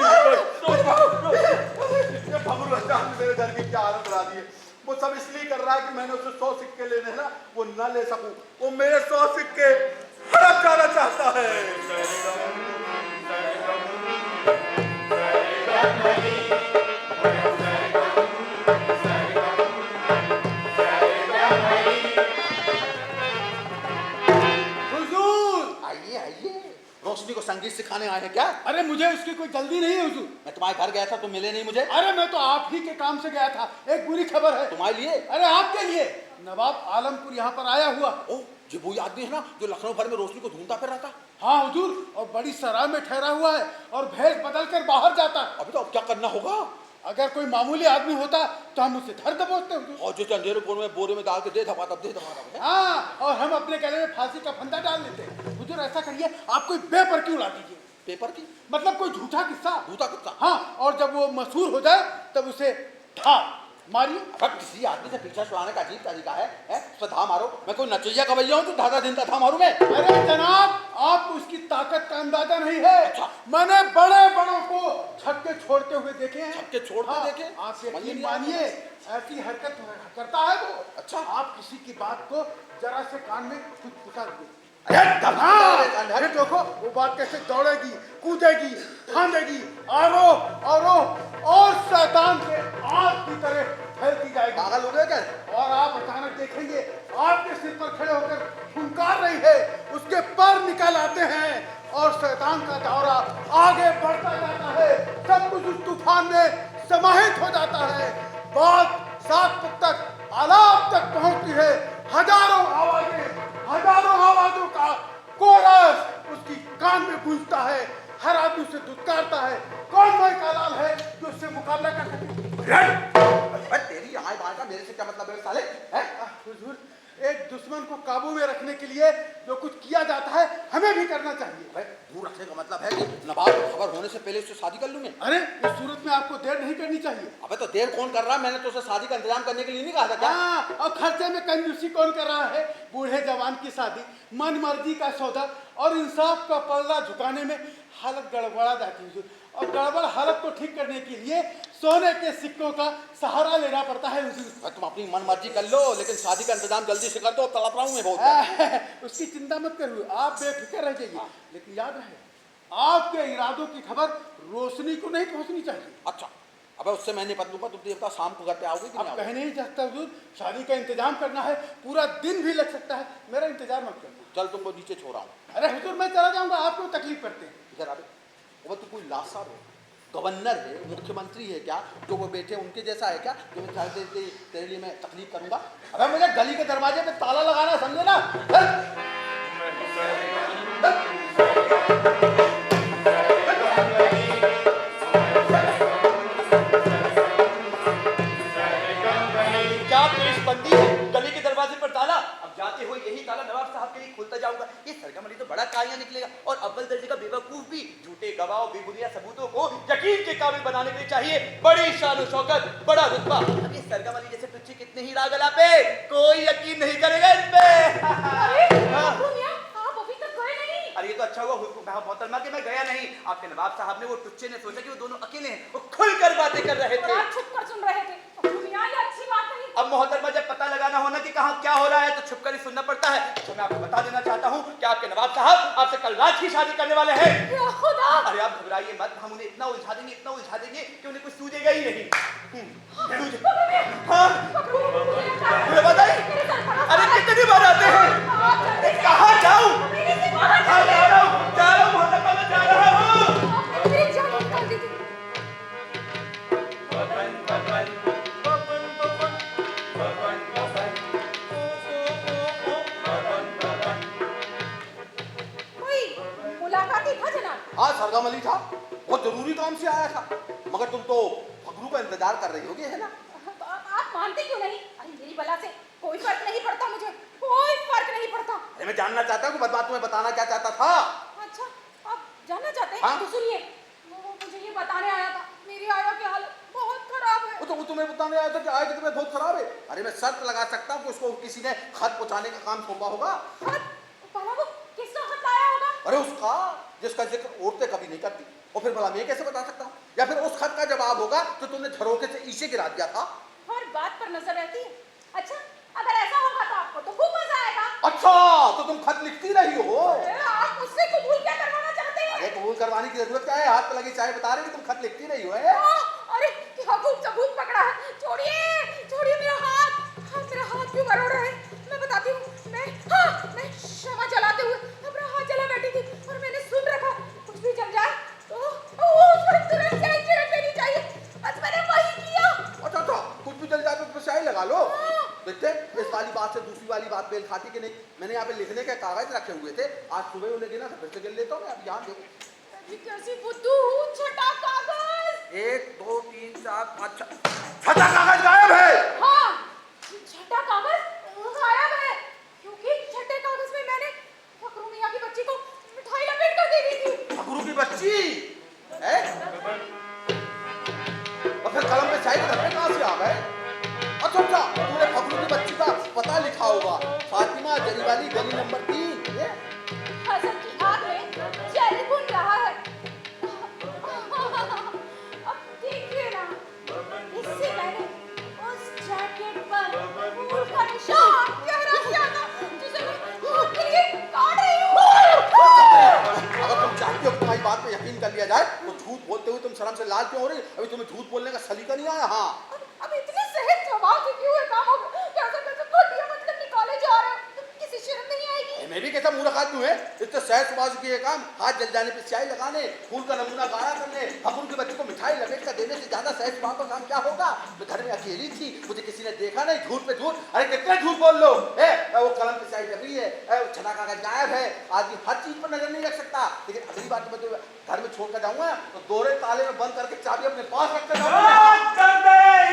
ये भगुर बच्चा ने मेरे घर की क्या हालत करा दी है। वो सब इसलिए कर रहा है कि मैंने उसे 100 सिक्के लेने हैं ना, वो न ले सकूं। वो मेरे 100 सिक्के हड़प जाना चाहता है। आइए आइए, रोशनी को संगीत सिखाने आए हैं क्या? अरे मुझे उसकी कोई जल्दी नहीं है हुजूर। मैं तुम्हारे घर गया था, तुम मिले नहीं मुझे। अरे मैं तो आप ही के काम से गया था। एक बुरी खबर है तुम्हारे लिए? अरे आपके लिए। नवाब आलमपुर यहाँ पर आया हुआ। ओ, जो वही आदमी है ना जो लखनऊ भर में रोशनी को ढूंढता फिर रहा था। हाँ हुजूर, और बड़ी सराय में ठहरा हुआ है और भेष बदल कर बाहर जाता है। अभी तो अब क्या करना होगा? अगर कोई मामूली आदमी होता तो हम उसे धर दबोचते हुजूर। और जो अंधेरे कोने में बोरे में डाल के दे दबा दे। हाँ, और हम अपने गले में फांसी का फंदा डाल देते। हुजूर ऐसा करिए, आप कोई पेपर क्यों उड़ा दीजिए। पेपर की? मतलब कोई झूठा किस्सा। झूठा किस्सा? हाँ, और जब वो मशहूर हो जाए तब उसे धा मारिए। अब किसी आदमी से पीछा छुड़ाने का अजीब तरीका है, उसको धा मारो। मैं कोई नचैया कवैया हूँ तो धागा दिन का था मारू मैं? अरे जनाब, आपको उसकी ताकत का अंदाजा नहीं है। अच्छा। मैंने बड़े बड़ों को छक्के छोड़ते हुए देखे हैं। छक्के छोड़ते देखे? आप समझ यकीन नहीं मानिए, ऐसी हरकत करता है वो। अच्छा। आप किसी की बात को जरा से कान में कुछ पुकार दो। हाँ, अरे देखो वो बात कैसे दौड़ेगी, कूदेगी, फांदेगी, आरोह अवरोह और शैतान के आग की तरह फैलती जाएगी। पागल हो गए क्या? और आप अचानक देखेंगे आपके सिर पर खड़े होकर फुंकार रही है, उसके पर निकल आते हैं और शैतान का दौरा आगे बढ़ता जाता है। सब कुछ उस तूफान में समाहित हो जाता है। बात सात तक आलाप तक पहुंचती है। हजारों आवाजों का कोरस उसकी कान में गूंजता है। हर आदमी उसे दुत्कारता है। कौन वह कालाल है जो उससे मुकाबला कर सके? तेरी आय बाय का मेरे से क्या मतलब है साले? हुजूर, एक दुश्मन को काबू में रखने के लिए जो कुछ किया जाता है हमें भी करना चाहिए। दूर रखने का मतलब है कि नवाब को खबर होने से पहले उससे शादी कर लूं मैं? अरे इस सूरत में आपको देर नहीं करनी चाहिए। अबे तो देर कौन कर रहा है? मैंने तो उसे शादी का इंतजाम करने के लिए नहीं कहा था क्या? हाँ, और खर्चे में कंजूसी कौन कर रहा है? बूढ़े जवान की शादी, मन मर्जी का सौदा और इंसाफ का पल्ला झुकाने में हालत गड़बड़ा जाती है। और गड़बड़ हालत को ठीक करने के लिए सोने के सिक्कों का सहारा लेना पड़ता है। तुम अपनी मन मर्जी कर लो, लेकिन शादी का इंतजाम जल्दी से कर दो। तड़प रहा हूँ मैं बहुत। उसकी चिंता मत करो, आप बेफिक्र रह जाइए। लेकिन याद रहे, आपके इरादों की खबर रोशनी को नहीं पहुंचनी चाहिए। अच्छा, अबे उससे मैं नहीं बदलूंगा। तुम देवता शाम को घर पे आओगे कि अब नहीं? कह नहीं सकता हुजूर, शादी का इंतजाम करना है, पूरा दिन भी लग सकता है। मेरा इंतजार मत करना। चल तुमको नीचे छोड़ आऊँ। अरे हुजूर, मैं चला जाऊंगा, आपको तकलीफ करते हैं। इधर आवे। वो तू कोई लासार हो, गवर्नर है, मुख्यमंत्री है क्या? जो वो बैठे उनके जैसा है क्या जो मैं चाहते तेरे लिए मैं तकलीफ करूंगा? अबे मुझे गली के दरवाजे पे ताला लगाना समझे ना? क्या पुलिस बंदी है? गली के दरवाजे पर ताला? अब जाते हुए यही ताला नवाब साहब के लिए खोलता जाऊंगा। ये सरगम अली तो बड़ा काया निकलेगा और अव्वल दर्जे का बेवकूफ भी। झूठे गवाहों, बेबुनियाद सबूतों को यकीन के काबिल बनाने के लिए चाहिए बड़ी शान और शौकत, बड़ा रुतबा। अब ये सरगम अली जैसे तुच्छे कितने ही रागला पे कोई यकीन नहीं करेगा इन पे। अरे बाबू मियां, आप अभी तक गए नहीं। अरे ये तो अच्छा हुआ मोहतरमा कि मैं गया नहीं। आपके नवाब साहब ने, वो टुच्चे ने सोचा कि वो दोनों अकेले हैं, वो खुलकर बातें कर रहे और थे। आप छुप कर सुन रहे थे। मियां, ये अच्छी बात नहीं। अब मोहतरमा जब पता लगाना होना कि कहाँ क्या हो रहा है तो छुप कर ही सुनना पड़ता है। तो मैं आपको बता देना चाहता हूँ कि आपके नवाब साहब आपसे कल रात ही शादी करने वाले हैं। या खुदा! अरे आप घबराइए मत, हम उन्हें इतना उलझा देंगे कि उन्हें कुछ सूझेगा ही नहीं। हाँ, मुझे बताइए, अरे कितनी बार आते हैं? कहाँ जाऊँ? हाँ, जा रहा हूँ मोहतरमा, मैं जा रहा हूँ। मेरी जान निकाल दी थी। कोई मुलाकात ही था जनाब। हाँ सरगम अली था, बहुत जरूरी काम से आया था, मगर तुम तो फगरू का इंतजार कर रही होगी, है ना? आप मानते क्यों नहीं? अरे मेरी बला से कोई फर्क नहीं पड़ता, मुझे कोई फर्क नहीं पड़ता। अरे मैं जानना चाहता हूँ कि बदमाश तुम्हें बताना क्या चाहता था। अच्छा, आप जानना चाहते हैं? हाँ? तो सुनिए, वो मुझे ये बताने आया था, मेरी आया की हालत बहुत खराब है। वो तुम्हें बताने आया था कि आज तुम्हें बहुत खराब है। अरे मैं शर्त लगा सकता हूँ कि उसको किसी ने खत पहुँचाने का काम सौंपा होगा। खत? भला वो किसका खत आया होगा? अरे उसका जिसका जिक्र औरतें कभी नहीं करती, और फिर भला मैं कैसे बता सकता हूँ? या फिर उस खत का जवाब होगा तो तुमने झरोखे से ईशे गिरा दिया था। हर बात पर नजर रहती है। अच्छा, अगर ऐसा होगा तो आपको तो खूब मजा आएगा। अच्छा, तो तुम खत लिखती रही हो? अरे, आप मुझसे कबूल क्या करवाना चाहते हैं? अरे कबूल करवाने की जरूरत क्या है? हाथ पे लगी चाय बता रही कि तुम खत लिखती रही हो, है? अरे क्या खूब सबूत पकड़ा है। छोड़िए मेरा हाथ। हाँ, मेरा हाथ क्यों मरोड़ रहा है? मैं बताती हूँ। मैं क्षमा जलाते हुए अपना हाथ जला बैठी थी और मैंने सुन रखा, कुछ भी जल जाए तो उस पर तुरंत चाय छिड़क देनी चाहिए। बस मैंने वही किया। अच्छा, कुछ भी जल जाए तो उसमें स्याही लगा लो। देखते इस वाली बात से दूसरी वाली बात मेल खाती कि नहीं। मैंने यहाँ पे लिखने के कागज रखे हुए थे, आज सुबह उन्हें गिना था, फिर से गिन लेता हूँ मैं। अब यहाँ देखो, ये कैसी बुद्धू, छठा कागज। 1 2 3 4 5 6 छठा कागज गायब है। हाँ, छठा कागज गायब है, क्योंकि छठे कागज में मैंने फकरू मियां की बच्ची को मिठाई लपेट कर दे दी थी। फकरू की बच्ची है? और फिर कलम पे चाय के धब्बे कहाँ से आ गए? अच्छा, तूने फकरू की बच्ची का पता लिखा होगा, फातिमा जरीवाली गली नंबर 3। हसन की आग में जल भुन रहा है। अब देखिए ना, इससे मैंने उस जैकेट पर फूल का निशान गहरा किया था, जिसे मैं हाथ के लिए काट रही हूँ। अगर तुम चाहती हो कि तुम्हारी बात पे यकीन कर लिया जाए तो झूठ बोलते हुए तुम शर्म से लाल क्यों हो रही? अभी तुम्हें झूठ बोलने का सलीका नहीं आया? हाँ, अब इतने सहज स्वभाव से क्यों है काम होगा? कैसे कोटियां मतलब निकाले जा रहे हो? किसी शर्म नहीं आएगी? मैं भी कैसा मूर्ख आदमी है, इतने सहज स्वभाव से किए काम, हाथ जल जाने पे स्याही लगाने, फूल का नमूना गाढ़ा करने, फकरू की बच्ची को मिठाई लपेट कर देने से ज्यादा सहज स्वभाव का काम क्या होगा? मैं घर में अकेली थी, मुझे किसी ने देखा नहीं, झूठ पे झूठ। अरे कितने झूठ बोल लो, वो कलम पे स्याही लगी है, वो छठा कागज गायब है। आदमी हर चीज पर नजर नहीं रख सकता, लेकिन अगली बार तो मैं घर में छोड़ कर जाऊंगा तो दोहरे ताले में बंद करके चाबी अपने पास रख कर जाऊंगा। दर्द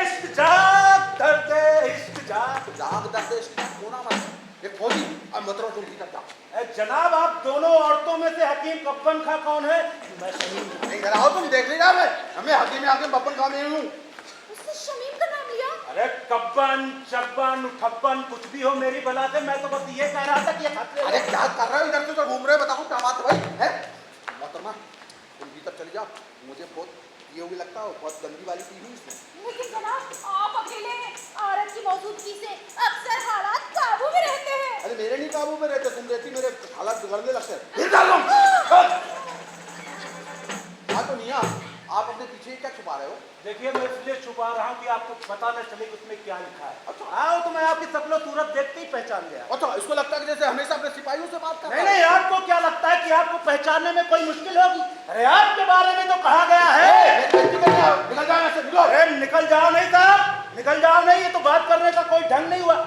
इश्क जाग, दर्द इश्क जाग। जाग दर्द इश्क कोना मत, ये फौजी अब मतलब तुम ठीक कर जनाब, आप दोनों औरतों में से हकीम कब्बन खा कौन है? मैं शमीम हूं। नहीं कराओ, तुम देख लीजिए। मैं हमें हकीम बब्बन काम में हूँ। उसने शमीम का नाम लिया। अरे कब्बन चब्बन ठब्बन कुछ भी हो मेरी बला से, मैं तो बस ये कह रहा था कि ये खत ले लो। अरे क्या कर रहे हो इधर से, तो घूम रहे हो? बताओ क्या बात है भाई? है मोहतरमा, तुम भीतर चली जाओ, मुझे बहुत ये हुई लगता है, बहुत गंदी वाली पी हुई इसने। लेकिन जनाब, आप अकेले हैं, औरत की मौजूदगी से अक्सर हालात काबू में रहते हैं। अरे मेरे नहीं काबू में रहते, तुम रहती मेरे हालात बिगड़ने लगते हैं। हाँ तो निया, आप अपने पीछे क्या छुपा रहे हो? देखिए, मैं इसलिए छुपा रहा हूँ कि आपको पता न चले कि उसमें क्या लिखा है। अच्छा, आओ तो मैं आपकी शक्ल सूरत देखते ही पहचान गया। अच्छा, इसको लगता है कि जैसे हमेशा अपने सिपाहियों से बात कर। नहीं, आपको क्या लगता है कि आपको पहचानने में कोई मुश्किल होगी? अरे आपके बारे में तो कहा गया है। निकल जाओ यहाँ से, निकलो। अरे निकल जाओ नहीं साहब, निकल जाओ नहीं, ये तो बात करने का कोई ढंग नहीं हुआ।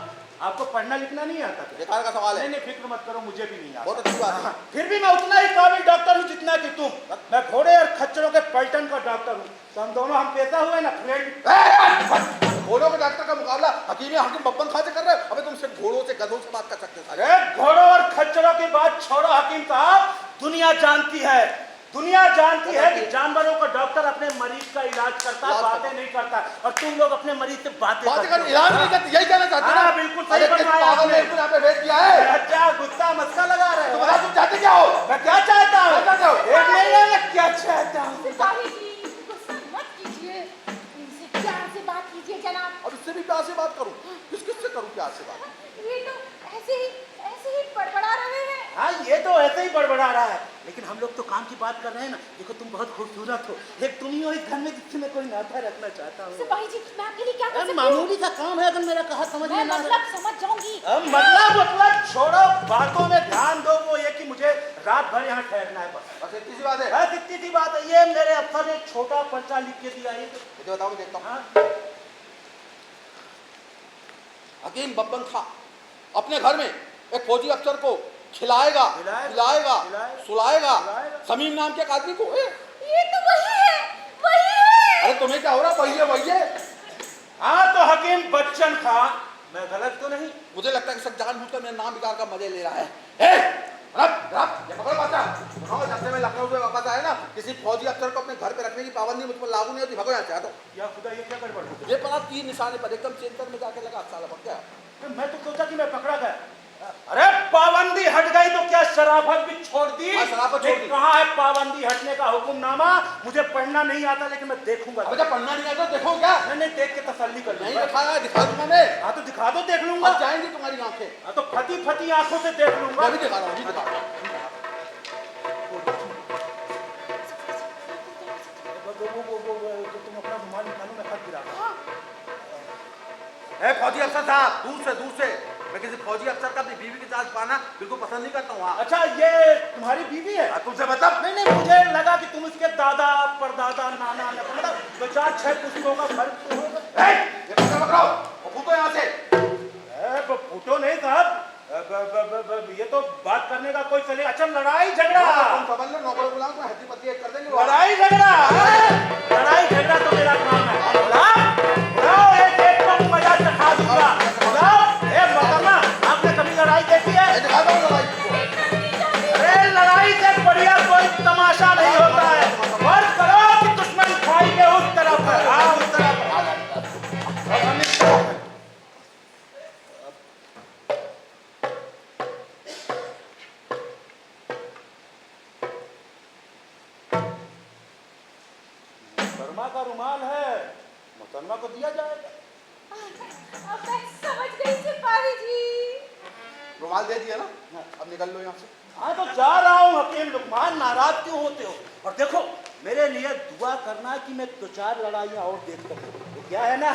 आपको पढ़ना लिखना नहीं आता? बेकार का सवाल है। नहीं, फिक्र मत करो, मुझे भी नहीं आता। बहुत अच्छी बात है। फिर भी मैं उतना ही काबिल डॉक्टर हूँ जितना कि तुम। मैं घोड़े और खच्चरों के पलटन का डॉक्टर हूँ, तो हम दोनों हम पेशा हुए ना फ्रेंड। घोड़ों के डॉक्टर का मुकाबला हकीम बब्बन खां से कर रहे हो? अबे तुम सिर्फ घोड़ों से गधों से बात कर सकते हो। अरे घोड़ों और खच्चरों की बात छोड़ो हकीम साहब, दुनिया जानती है दुनिया जानती है कि जानवरों का डॉक्टर अपने मरीज का इलाज करता है, इलाज बातें नहीं करता, और तुम लोग अपने मरीज से बातें बातें करते कर हो। इलाज नहीं करते, यही कहना चाहते हो हाँ, ना? बिल्कुल सही अरे किस बनवाया पागल ने आपने। इसको यहाँ पे भेज दिया है? क्या गुस्सा मस्का लगा रहे तुम हो? बता, तुम चाहते क्या हो? मैं क्या चाहता हूँ? क्या चाहते हो? एक महीने में क्या चाहता हूँ? सिपाही जी, गुस्सा मत कीजिए, इनसे प्यार से बात कीजिए जनाब। अब इससे भी प्यार से बात करूं? किस से करूं प्यार से बात? ये तो ऐसे ही बड़बड़ा रहे हैं। हाँ, ये तो ऐसे ही बड़बड़ा रहा है, लेकिन हम लोग तो काम की बात कर रहे हैं ना। देखो, तुम बहुत खूबसूरत हो, एक तुम ही हो इस घर में जिससे मैं कोई नाता रखना चाहता हूँ। सिपाही जी, मैं आपके लिए क्या कर अरे सकती हूँ? मामूली सा काम है, अगर मेरा कहा समझ में मैं ना आए। मतलब समझ जाऊंगी। अब मतलब छोड़ो, बातों में ध्यान दो। वो ये कि मुझे रात भर यहाँ ठहरना है बस। बस इतनी सी बात है। बस इतनी सी बात है। ये मेरे अफसर ने एक छोटा पर्चा लिख के दिया है। मुझे बताओ, मैं देखता हूँ। हाँ, हकीम बब्बन खां अपने घर में एक फौजी अफसर को खिलाएगा, पिलाएगा, सुलाएगा, समीम नाम के एक आदमी को। ये तो वही है, वही है। अरे तुम्हें क्या हो रहा? वही है, वही है। हाँ, तो हकीम बच्चन खां, मैं गलत तो नहीं? मुझे लगता है कि सब जानबूझकर मेरे नाम बिगाड़ का मजे ले रहा है। ये पकड़ो बच्चा। सुनो, जब से मैं लखनऊ से वापस आया ना, किसी फौजी अफसर को अपने घर पे रखने की पाबंदी मुझ पर लागू नहीं होती। भगो यहाँ से, हटो। या खुदा, ये क्या गड़बड़ है? ये पड़ा 3 निशाने पर एकदम सेंटर में जाके लगा, साला भग गया। मैं तो सोचा कि मैं पकड़ा गया। अरे पाबंदी हट गई तो क्या शराफत भी छोड़ दी? हाँ, शराफत छोड़ दी। कहाँ है पाबंदी हटने का हुक्मनामा? मुझे पढ़ना नहीं आता, लेकिन मैं देखूंगा। अब जब पढ़ना नहीं आता तो देखो क्या? नहीं, देख के तसल्ली कर नहीं लूंगा। दिखाया, दिखा दूंगा मैं। हाँ, तो दिखा दो, देख लूंगा। अब जाएंगी तुम्हारी आंखें। हाँ, तो फटी फटी आंखों से देख लूंगा। मैं भी दिखा रहा हूँ, अभी दिखा रहा हूँ। वो तुम अपना रुमाल निकालो, मैं खत गिरा रहा हूँ। ए फौजी अफसर साहब, दूर से मैं किसी फौजी अफसर का अपनी बीवी के साथ पाना बिल्कुल पसंद नहीं करता हूँ। हाँ, अच्छा, ये तुम्हारी बीवी है? तुमसे मतलब? नहीं, मुझे लगा कि तुम इसके दादा, परदादा, नाना, मतलब 2-4-6 पुस्तकों का फर्क तो होगा। ये पकड़ो और फूटो यहाँ से। फूटो नहीं साहब, ये तो बात करने का कोई चले। अच्छा, लड़ाई झगड़ा। तुम समझ लो, नौकर बुलाओ, मैं हड्डी पत्ती एक कर देंगे। लड़ाई झगड़ा, लड़ाई झगड़ा तो मेरा काम है। बुलाओ, एक को मजा चखा दूंगा। बुलाओ, मोहतरमा, आपने कभी लड़ाई देखी है? मैं दिखाता हूँ लड़ाई को। अरे लड़ाई से बढ़िया कोई तमाशा नहीं होता है। फर्ज करो कि दुश्मन खाई के उस तरफ है। हाँ, उस तरफ है। और हम इस तरफ हैं। वर्मा का रुमाल है, मोहतरमा को दिया जाएगा। अब मैं समझ गई सिपाही जी। रुमाल दे दिया ना, अब निकल लो यहाँ से। हाँ, तो जा रहा हूँ हकीम लुकमान, नाराज क्यों होते हो? और देखो, मेरे लिए दुआ करना कि मैं 2-4 लड़ाइयाँ और देख सकूँ। तो क्या है ना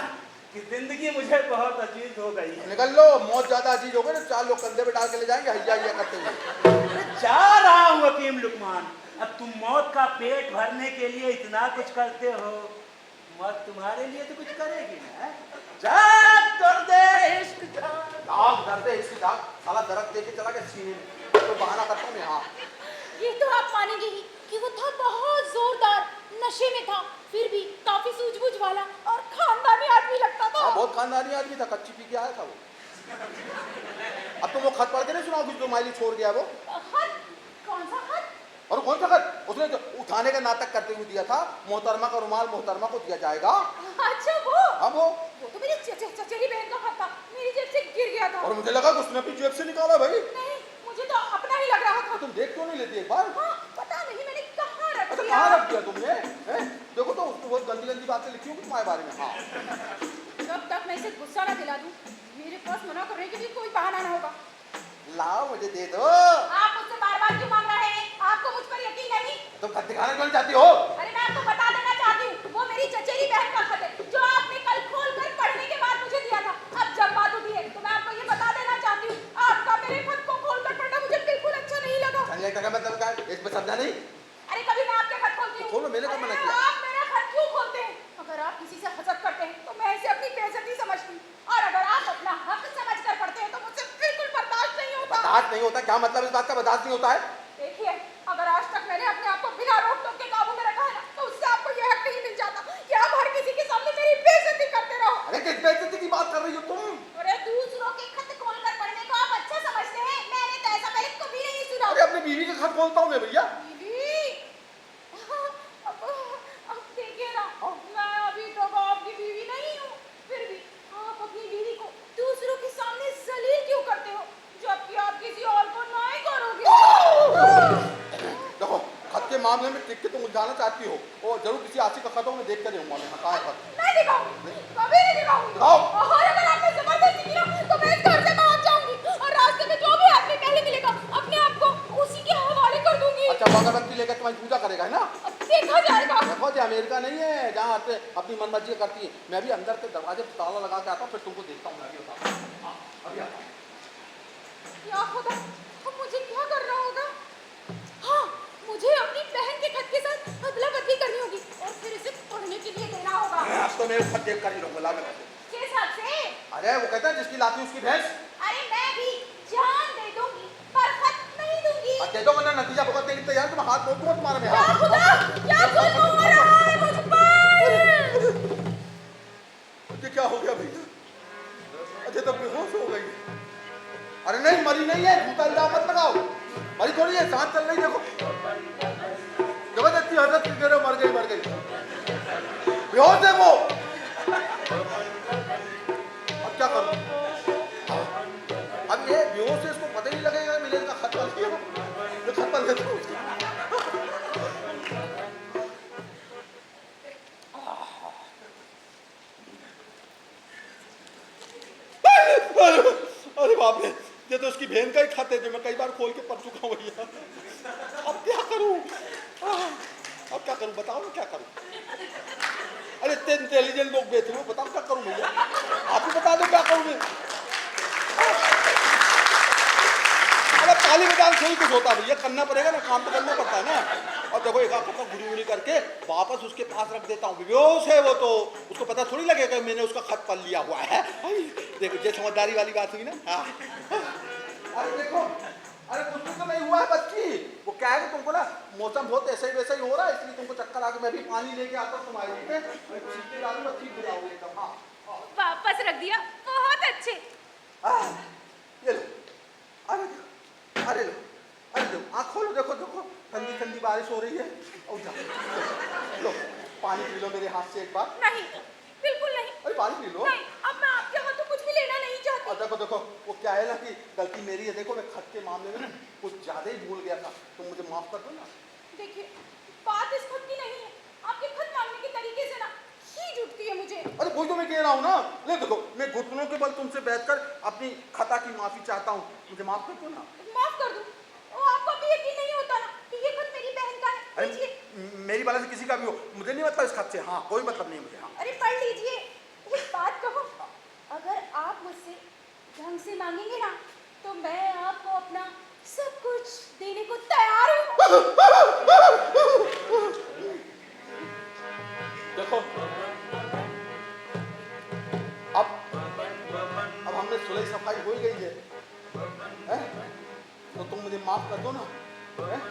कि जिंदगी मुझे बहुत अजीज हो गई है। निकल लो, मौत ज्यादा अजीज हो गई ना, 4 लोग कंधे पे डाल के ले जाएंगे हैया हैया करते हुए। अरे जा रहा हूँ हकीम लुकमान। अब तुम मौत का पेट भरने के लिए इतना कुछ करते हो, मौत तुम्हारे लिए तो कुछ करेगी ना। जा दर्द इश्क जा। दाग दर्द इसकी दाग, साला दर्द दे के चला गया सीने में। तो बहाना करता हूँ मैं। हाँ, ये तो आप मानेंगे ही कि वो था बहुत जोरदार, नशे में था, फिर भी काफी सूझबूझ वाला और खानदानी आदमी लगता था। हाँ, बहुत खानदानी आदमी था, कच्ची पी के आया था वो। अब तुम वो खत पढ़ के नहीं सुनाओगी जो माइली छोड़ गया वो? खत? कौन सा खत? और कौन सा खत? उसने जो उठाने का नाटक करते हुए दिया था, मोहतरमा का रुमाल मोहतरमा को दिया जाएगा। अच्छा, वो हाँ, वो तो मेरी चचेरी बहन का खत था, मेरी जेब से गिर गया था। और मुझे लगा कि उसने अपनी जेब से निकाला। भाई नहीं, मुझे तो अपना ही लग रहा था। तुम देख क्यों नहीं लेती एक बार? हाँ, पता नहीं मैंने कहाँ रख अच्छा, दिया। कहाँ रख दिया तुमने? हैं? देखो तो उसको बहुत गंदी गंदी बातें लिखी होगी तुम्हारे बारे में। हाँ, जब तक मैं इसे गुस्सा ना दिला दूं, मेरे पास मना करने के लिए कोई बहाना ना होगा। लाओ मुझे दे दो। आप मुझसे बार-बार क्यों मांग रहे हैं? आपको मुझ पर यकीन नहीं? तुम खत दिखाना क्यों नहीं चाहती हो? अरे मैं आपको बता देना चाहती हूँ, वो मेरी चचेरी बहन का खत है, जो आपने कल खोलकर पढ़ने के बाद मुझे दिया था। अब जब बात उठी है, तो मैं आपको ये बता देना चाहती हूँ, आपका मेरे खत को खोलकर पढ़ना मुझे बिल्कुल अच्छा नहीं लगा। का मतलब क्या है? इसमें समझा नहीं? अरे कभी मैं आपके खत खोलती हूँ? खोलो, मैंने कब मना अरे किया? आप मेरा खत क्यों खोलते हैं? अगर आप किसी से हसद करते हैं, तो मैं इसे अपनी बेइज्जती समझती हूँ, और अगर आप अपना हक समझकर पढ़ते हैं, तो मुझसे बिल्कुल बर्दाश्त नहीं होता। बर्दाश्त नहीं होता? क्या मतलब इस बात का बर्दाश्त नहीं होता है? देखिए, अगर आज तक मैंने अपने आप को बिना रोक-टोक के काबू में रखा है ना, तो उससे आपको यह हक नहीं मिल जाता कि आप हर किसी के सामने मेरी बेइज्जती करते रहो। अरे किस बेइज्जती की बात कर रही हो तुम? अरे दूसरों के खत खोलकर पढ़ने को आप अच्छा समझते हैं? मैंने तो ऐसा पहले कभी नहीं सुना। अरे अपनी बीवी के खत खोलता हूँ मैं भैया। बीवी? मामले में टिक के तुम उलझाना चाहती हो, और जरूर किसी आशिक का खत हो, मैं देख कर रहूंगा। मैं कहाँ है खत? नहीं दिखाऊंगी, कभी नहीं दिखाऊंगी। दिखाओ। और अगर आपने जबरदस्ती की ना तो मैं इस घर से भाग जाऊंगी और रास्ते में जो भी आदमी पहले मिलेगा अपने आप को उसी के हवाले कर दूंगी। अच्छा, वो अगरबत्ती लेकर तुम्हारी पूजा करेगा, है ना? अब देखा जाएगा। देखो जी, अमेरिका नहीं है जहाँ आते अपनी मनमर्जी करती है। मैं भी अंदर के दरवाजे पर ताला लगा के आता हूँ, फिर तुमको देखता हूँ। मैं अभी बताता हूँ। हाँ, अभी आता हूँ। या खुदा, अब मुझे क्या करना होगा? हाँ, मुझे अपनी बहन के खत के साथ अदला बदली करनी होगी और फिर इसे पढ़ने के लिए देना होगा। अब तो मैं खत देख कर ही रहूंगा। ला मैं खत। किस हद से? अरे वो कहते हैं जिसकी लाती उसकी भैंस। अरे मैं भी जान दे दूंगी पर खत नहीं दूंगी। अब दे दो, वरना नतीजा भुगतने के लिए तैयार। तुम हाथ धो दूंगा तुम्हारे में। या हाँ। खुदा, क्या जुल्म हो रहा है मुझ पर? ये क्या हो गया भैया? अजय तो बेहोश हो गई। अरे नहीं, मरी नहीं है, झूठा इल्जाम मत लगाओ। मरी थोड़ी है, सांस चल रही, देखो। जबरदस्ती हजरत की कह रहे हो मर गई, मर गई। बेहोश है वो। अब क्या करूं? अब ये बेहोश है, इसको पता ही नहीं लगेगा कि मैंने इसका खत पढ़ लिया। मैं खत पढ़ लेता हूँ उसका। अरे बाप रे, ये तो उसकी बहन का ही खत है जो मैं कई बार खोल के पढ़ चुका हूँ भैया। अब क्या करूं? अब क्या करूं? बताओ ना क्या करूं? अरे इतने इंटेलिजेंट लोग बैठे हो, बताओ क्या करूं भैया? आप ही बता दो क्या करूं मैं? अरे ताली बजाने से ही कुछ होता भैया, करना पड़ेगा ना, काम तो करना पड़ता है ना। और देखो एक आपका गुड़ी गुड़ी करके वापस उसके पास रख देता हूँ। बेहोश है वो, तो उसको पता थोड़ी लगेगा मैंने उसका खत पढ़ लिया हुआ है। देखो ये समझदारी वाली बात हुई ना। हाँ। अरे देखो, अरे कुछ तो नहीं हुआ है बच्ची। वो क्या है कि तुमको ना मौसम बहुत ऐसा ही वैसा ही हो रहा है, इसलिए तुमको चक्कर आ गया। मैं भी पानी लेके आता हूँ तुम्हारे लिए। ठीक डालूंगा, ठीक हो जाओगे एकदम। हाँ वापस रख दिया, बहुत अच्छे। ये लो। अरे अरे लो, अरे लो, आँख खोलो, देखो देखो, ठंडी ठंडी बारिश हो रही है। और जाओ, लो पानी पी लो मेरे हाथ से एक बार। नहीं, बिल्कुल नहीं। अरे पानी पी लो। नहीं, अब मैं आपके हाथों कुछ भी लेना नहीं चाहती। और देखो देखो, वो क्या है ना कि गलती मेरी है। देखो मैं खत के मामले में ना कुछ ज्यादा ही भूल गया था, तुम मुझे माफ कर दो ना। देखिए, बात इस खत की नहीं है। आपके खत मांगने के तरीके से ना खींच उठती है मुझे। अरे वही तो मैं कह रहा हूँ ना। ले देखो, मैं घुटनों के बल तुमसे बैठकर अपनी खता की माफी चाहता हूँ, मुझे माफ कर दो ना। माफ कर दूं? ओ, आपको भी यकीन नहीं होता ना कि ये खत मेरी बहन का है? लीजिए। अरे मेरी वाला से किसी का भी हो, मुझे नहीं मतलब इस खत से। हाँ, कोई मतलब नहीं मुझे। हाँ अरे पढ़ लीजिए। एक बात कहूं, अगर आप मुझसे ढंग से मांगेंगे ना तो मैं आपको अपना सब कुछ देने को तैयार हूँ। देखो, अब हमने सुलह सफाई हो ही गई है, हैं? तो तुम मुझे माफ कर दो ना, हैं?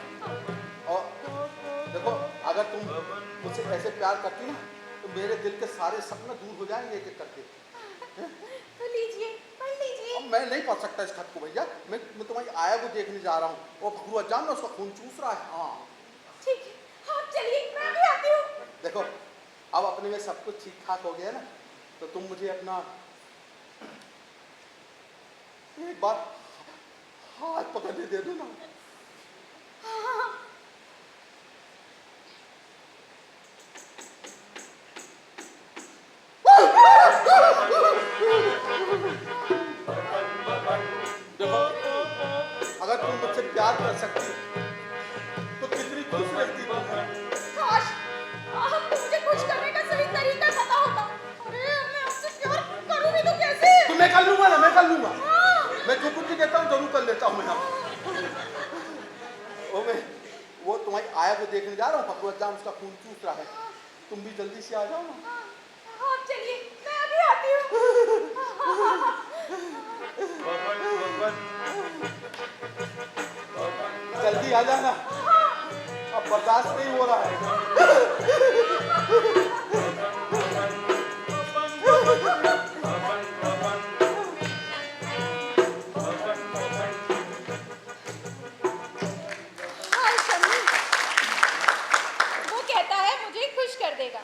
और देखो, अगर तुम मुझसे ऐसे प्यार करती ना तो मेरे दिल के सारे सपने दूर हो जाएंगे एक एक करके। तो लीजिए, पढ़ लीजिए। अब मैं नहीं पढ़ सकता इस खत को भैया। मैं तुम्हारी आया को देखने जा रहा हूँ। वो फखरू जान ना, उसका खून चूस रहा है। हाँ ठीक है, आप चलिए, मैं भी आती हूँ। देखो, अब अपने में सब कुछ ठीक ठाक हो गया ना, तो तुम मुझे अपना एक बार हाथ पकड़ने दे दो ना। हाँ, देखो, अगर तुम मुझसे प्यार कर सकती तो कितनी खुश रहती तुम। काश आपको मुझे कुछ करने का सही तरीका पता होता। अरे मैं आपसे प्यार करूँ भी तो कैसे? तो मैं कर लूंगा ना, मैं कर लूंगा। हाँ। मैं जो कुछ भी कहता हूँ जरूर कर लेता हूँ मैं। मैं वो तुम्हारी आया को देखने जा रहा हूँ। फखरू जान उसका खून चूस रहा है, तुम भी जल्दी से आ जाओ ना। आप चलिए, मैं अभी आती हूँ। जल्दी आ जाना, अब बर्दाश्त नहीं हो रहा है। हाय शम्मी, वो कहता है मुझे खुश कर देगा।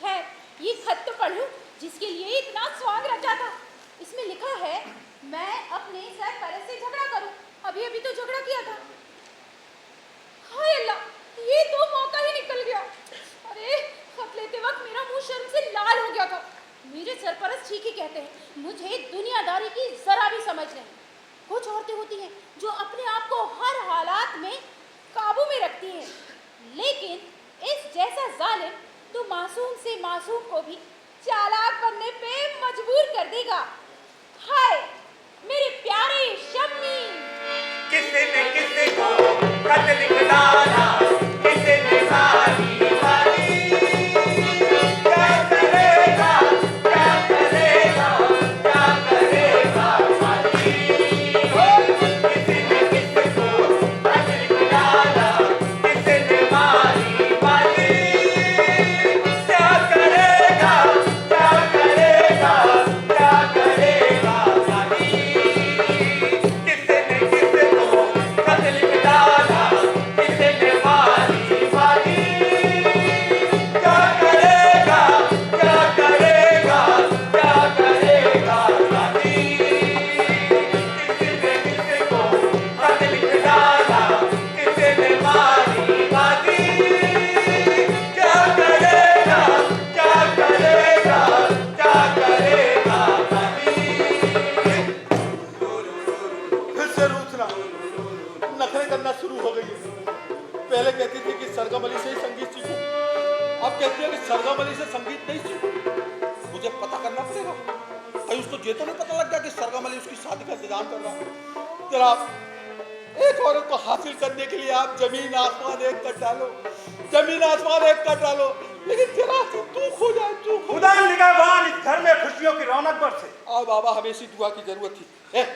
खैर, ये खत तो पढ़ लूं जिसके लिए इतना स्वांग रचा था। इसमें लिखा है, मैं अपने सरपरस्त से झगड़ा करूं। अभी अभी तो झगड़ा किया था। हाय अल्लाह, ये तो लेकिन इस जैसा जालिम तो मासूम से मासूम को भी चालाक बनने पे मजबूर कर देगा। हाय मेरे प्यारे शम्मी, किसी ने किसी को खत लिख डाला, किसी ने सारी सारी, क्या करेगा क्या करेगा क्या करेगा सारी। किसी ने किसी को खत लिख डाला, किसी ने मारी मारी, क्या करेगा क्या करेगा क्या करेगा सारी। किसी ने किसी को खत लिख डाला, किसी ने मारी मारी, क्या करेगा क्या करेगा क्या करेगा सारी। किसी ने किसी को खत लिख डाला, किसी ने मारी मारी, क्या करेगा क्या करेगा क्या करेगा सारी। फिर से रूठना, नखरे करना शुरू हो गई है। पहले कहती थी कि सरगम अली से ही संगीत सीखूं, अब कहती है कि सरगम अली से संगीत नहीं सीखूं। मुझे पता करना पड़ेगा। भाई उसको ये तो नहीं पता लग गया कि सरगम अली उसकी शादी का इंतजाम कर रहा है। जनाब, एक औरत को हासिल करने के लिए आप जमीन आसमान एक कर डालो, जमीन आसमान एक कर डालो, लेकिन जरा सी चूक हो जाए, चूक हो खुदा निगहबान इस घर में खुशियों की रौनक बरसे। और बाबा हमें इसी दुआ की जरूरत थी।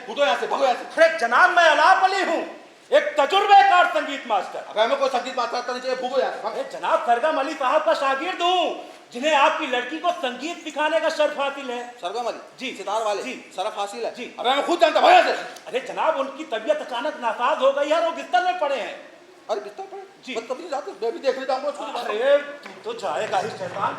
भूतो यहाँ से, भागो यहाँ से। अरे जनाब, मैं अलाप अली हूँ, एक तजुर्बेकार संगीत मास्टर। अब हमें कोई संगीत मास्टर नहीं चाहिए, भूगो यहाँ से। अरे जनाब, सरगम अली साहब का शागिर्द हूँ, जिन्हें आपकी लड़की को संगीत सिखाने का शर्फ हासिल है। सरगम अली जी। सितार वाले जी। सरफ हासिल है। जी। अब हमें खुद जानता, भाई यहाँ से। अरे जनाब, उनकी तबीयत अचानक नासाज हो गई है और वो बिस्तर में पड़े हैं। अरे बिस्तर पर जी। मैं कभी नहीं जाता, मैं भी देखने जाऊंगा उसको। अरे तू तो जाएगा ही शैतान।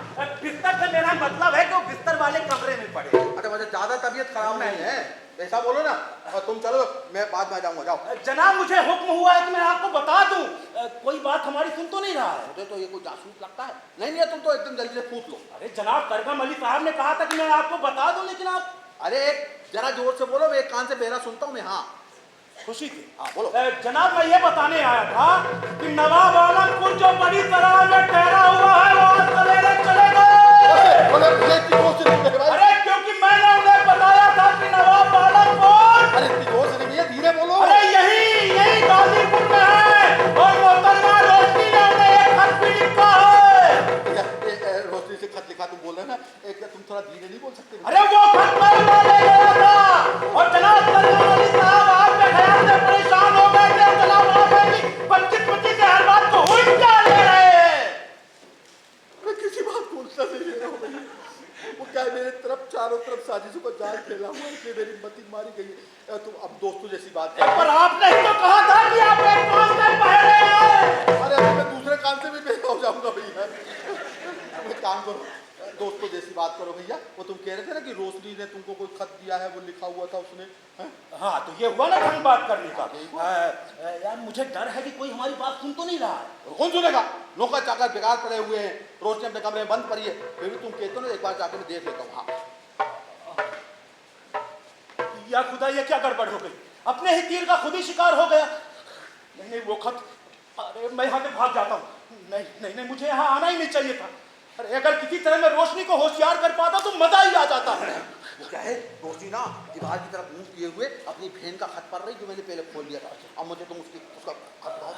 बिस्तर से मेरा मतलब है कि वो बिस्तर वाले कमरे में पड़े। अरे मुझे ज्यादा तबीयत खराब नहीं है, ऐसा बोलो ना। और तुम चलो, मैं बाद में आ जाऊंगा, जाओ। जनाब, मुझे हुक्म हुआ है कि मैं आपको बता दूं। कोई बात हमारी सुन तो नहीं रहा है। मुझे तो ये कोई जासूस लगता है। नहीं नहीं, तुम तो एकदम जल्दी से पूछ लो। अरे जनाब, सरगम अली साहब ने कहा था कि मैं आपको बता दूं, लेकिन आप अरे जरा जोर से बोलो, मैं एक कान से बहरा सुनता हूँ मैं। हाँ खुशी थी। हाँ बोलो। जनाब, मैं ये बताने आया था कि नवाब आलमपुर जो बड़ी तरह में ठहरा हुआ है, वो आज सवेरे चले गए। अरे क्योंकि मैंने उन्हें बताया था कि नवाब आलमपुर, अरे इतनी जोर से नहीं भैया, धीरे बोलो। अरे यही गाजीपुर में है, और मोहतरमा रोशनी ने उन्हें एक खत भी लिखा है। रोशनी से खत लिखा तुम बोल रहे ना, एक तुम थोड़ा धीरे नहीं बोल सकते? अरे वो खत मैं ले गया था, और जनाब सरगम अली साहब आपके ख्याल से परेशान हो गए थे। जनाब आप 25 से हर बात को उल्टा ले रहे हैं। मैं किसी बात को उल्टा नहीं ले रहा हूँ भैया। वो क्या है, मेरे तरफ चारों तरफ साजिशों का जाल खेला हुआ है, इसलिए मेरी मती मारी गई है। तुम अब दोस्तों जैसी बात है। पर आपने ही तो कहा था कि आप एक कान से पहले हैं। अरे अभी मैं दूसरे कान से भी बेहतर हो जाऊंगा भैया। मैं काम करो, दोस्तों जैसी बात करो भैया। वो तुम कह रहे थे ना कि रोशनी ने तुमको कोई खत दिया है, वो लिखा हुआ था उसने। हाँ, तो ये हुआ ना ढंग बात करने का। यार मुझे डर है कि कोई हमारी बात सुन तो नहीं रहा है। कौन सुनेगा? नौकर चाकर बेकार पड़े हुए हैं, रोशनी अपने कमरे में बंद पड़ी है। फिर भी तुम कहते हो ना, एक बार जाकर मैं देख लेता हूँ। हाँ या खुदा, ये क्या गड़बड़ हो गई? अपने ही तीर का खुद ही शिकार हो गया। नहीं नहीं, वो खत, अरे मैं यहाँ से भाग जाता हूँ। नहीं नहीं नहीं, मुझे यहाँ आना ही नहीं चाहिए था। अरे अगर किसी तरह मैं रोशनी को होशियार कर पाता तो मजा ही आ जाता। वो क्या है, रोशनी ना दीवार की तरफ मुंह किए हुए अपनी बहन का खत पढ़ रही, जो मैंने पहले खोल लिया था। अब मुझे तुम उसका खत बताओ।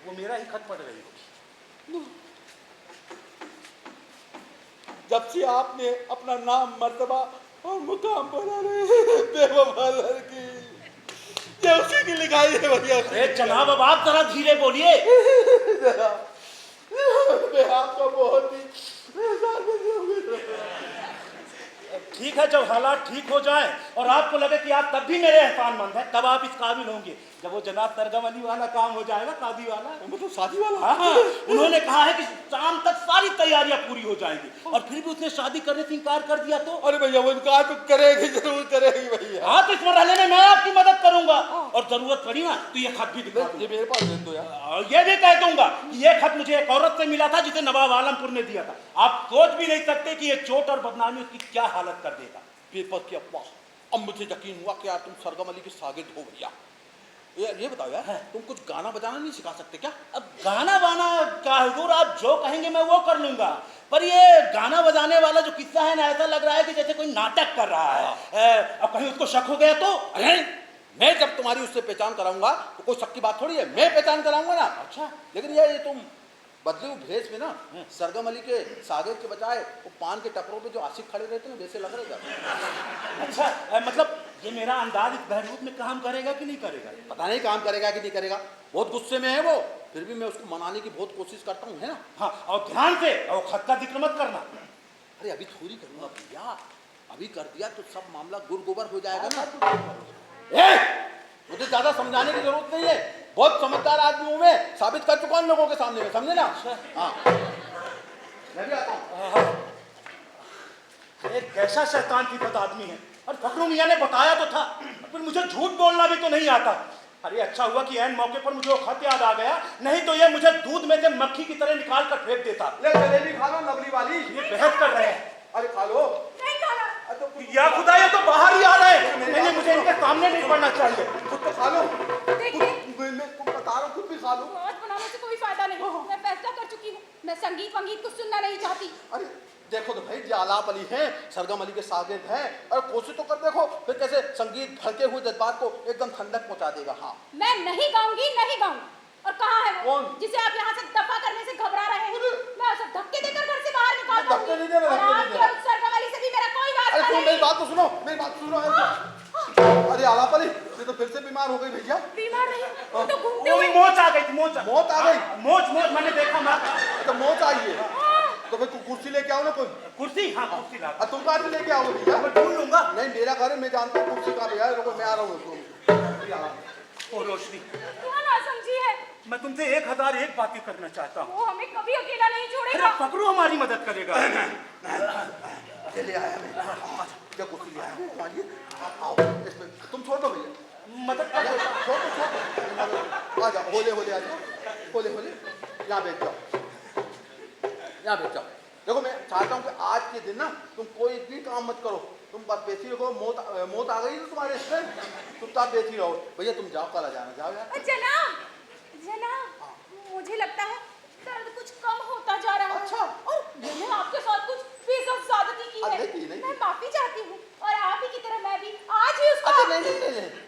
वो मेरा ही खत पढ़ रही होगी। जब से आपने अपना नाम, मर्तबा और मुकाम बोला रे बेवफा लड़की, ये उसी की लिखाई है भैया। अरे जनाब, अब आप जरा धीरे बोलिए। मैं आपका बहुत ही ठीक है, जब हालात ठीक हो जाए और आपको लगे कि आप तब भी मेरे एहसानमंद हैं, तब आप इस काबिल होंगे। जब वो जनाब सरगम अली वाला काम हो जाएगा, शादी वाला, मतलब शादी वाला। हाँ, उन्होंने कहा है कि शाम तक सारी तैयारियां पूरी हो जाएंगी, और फिर भी उसने शादी करने से इनकार कर दिया तो? अरे भैया वो इनकार तो करेगी, जरूर करेगी भैया। हाँ, तो इस मरहले में मैं आपकी मदद करूंगा, और जरूरत पड़ी ना तो ये खत भी दिखा दूंगा। ये मेरे पास दे दो यार। और ये भी कह दूंगा कि ये खत मुझे एक औरत से मिला था, जिसे नवाब आलमपुर ने दिया था। आप सोच भी नहीं सकते कि ये चोट और बदनामी उसकी क्या हालत कर देगा। पेपर की अफवाह। अब मुझे यकीन हुआ कि यार तुम सरगम अली के शागिर्द हो भैया। ये बताओ यार, तुम कुछ गाना बजाना नहीं सिखा सकते क्या? अब गाना बाना क्या हुजूर, आप जो कहेंगे मैं वो कर लूंगा, पर ये गाना बजाने वाला जो किस्सा है ना, ऐसा लग रहा है कि जैसे कोई नाटक कर रहा है। अब कहीं उसको शक हो गया तो? अरे मैं जब तुम्हारी उससे पहचान कराऊंगा तो कोई शक की बात थोड़ी है, मैं पहचान कराऊंगा ना। अच्छा, लेकिन ये तुम बदले हुए भेष में ना सरगम अली के सागिर के बजाय वो पान के टपरों पे जो आशिक खड़े रहते हैं वैसे लग रहे हैं। अच्छा, मतलब ये मेरा अंदाज इस बहरूप में काम करेगा कि नहीं करेगा? पता नहीं काम करेगा कि नहीं करेगा, बहुत गुस्से में है वो, फिर भी मैं उसको मनाने की बहुत कोशिश करता हूँ, है ना। हाँ, और ध्यान से, और खत का जिक्र मत करना। अरे अभी थोड़ी करूंगा भैया, अभी कर दिया तो सब मामला गुड़ गोबर हो जाएगा ना। मुझे ज्यादा समझाने की जरूरत नहीं है, बहुत समझदार आदमी हूं मैं, साबित कर चुका हूं लोगों के सामने में, समझे ना। हाँ, मैं भी आता हूँ। एक कैसा शैतान की पत आदमी है, और फकरू मियाँ ने बताया तो था, फिर मुझे झूठ बोलना भी तो नहीं आता। अरे अच्छा हुआ कि ऐन मौके पर मुझे वो खत याद आ गया, नहीं तो ये मुझे दूध में से मक्खी की तरह निकाल कर फेंक देता। ले जलेबी खा लो लवली वाली। ये बहस कर रहे हैं। अरे खा लो। नहीं खाना। या खुदा, ये तो बाहर ही आ रहे हैं। नहीं, मुझे इनके सामने नहीं पड़ना चाहिए। खुद तो खा लो। देखिए, मैं बता रहा हूँ, खुद भी खा लो। मौत बनाने से कोई फायदा नहीं, मैं फैसला कर चुकी हूँ, मैं संगीत वंगीत कुछ सुनना नहीं चाहती। अरे देखो तो भाई, आलाप अली हैं, सरगम अली के शागिर्द हैं, और कोशिश तो कर देखो, फिर कैसे संगीत भड़के हुए जज्बात को एकदम ठंडक पहुंचा देगा। हाँ, मैं नहीं गाऊंगी, नहीं गाऊंगी। और कहाँ है वो कौन? जिसे आप यहाँ से दफा करने से घबरा रहे हैं? मैं उसे धक्के देकर घर से बाहर निकाल धक्के दूंगी। नहीं देना, और धक्के नहीं आपके देना। और सरगम अली से भी मेरा कोई अरे वास्ता तुम मेरी नहीं। बात तो सुनो, मेरी बात सुनो। अरे आलाप अली, ये तो फिर से बीमार हो गई भैया। बीमार नहीं, वो तो घूमते वो हुए। मोच आ गई थी, मोच मौत आ गई। मोच मैंने देखा माँ। तो मौत आई है, तो फिर कुर्सी लेके आओ ना कोई। कुर्सी, हाँ कुर्सी ला। तुम कहाँ से लेके आओगे भैया? मैं ढूंढ लूंगा। नहीं, मेरा घर है, मैं जानता हूँ कुर्सी कहाँ पे है। रुको, मैं आ रहा हूँ। ओ रोशनी, क्या नासमझी है, मैं तुमसे 1001 बातें करना चाहता हूँ। वो हमें कभी अकेला नहीं अरे छोड़ेगा। फकरू हमारी मदद करेगा। ले आया मैं, क्या कुर्सी ले आया हूँ तुम्हारी। आओ, इसमें तुम छोड़ दो भैया, मदद कर दो। छोड़। आ जाओ, होले होले आ जाओ, होले होले यहाँ बैठ जाओ, यहाँ बैठ जाओ। देखो मैं चाहता हूँ कि आज के दिन ना तुम कोई भी काम मत करो, तुम बस बैठी रहो। मौत आ गई ना तुम्हारे इसमें, चुपचाप बैठी रहो। भैया तुम जाओ, कल आ जाना, जाओ यार। जनाब, जनाब, मुझे लगता है दर्द कुछ कम होता जा रहा है। अच्छा। और मैंने आपके साथ कुछ बेहद ज्यादती की है। नहीं। मैं माफी चाहती हूँ, और आप ही की तरह मैं भी आज ही उसका। अच्छा नहीं,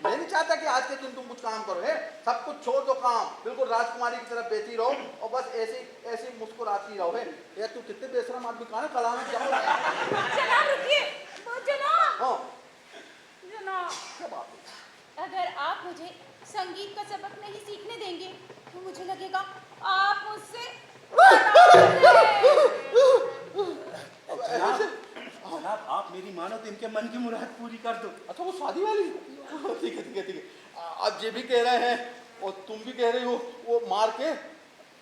मैं नहीं चाहता कि आज के दिन तुम कुछ काम करो, है सब कुछ छोड़ दो काम, बिल्कुल राजकुमारी की तरफ बैठी रहो और बस ऐसे मुस्कुराती रहो। है यार, तू कितने बेशरम आदमी कहाँ है, कलाना जाओ। जनाब रुकिए, जनाब, हाँ, जनाब, क्या बात है? अगर आप मुझे संगीत का सबक नहीं सीखने देंगे तो मुझे लगेगा आप मुझसे जनाब, आप मेरी मानो तो इनके मन की मुराद पूरी कर दो। अच्छा वो शादी वाली, ठीक है। आप ये भी कह रहे हैं और तुम भी कह रही हो, वो मार के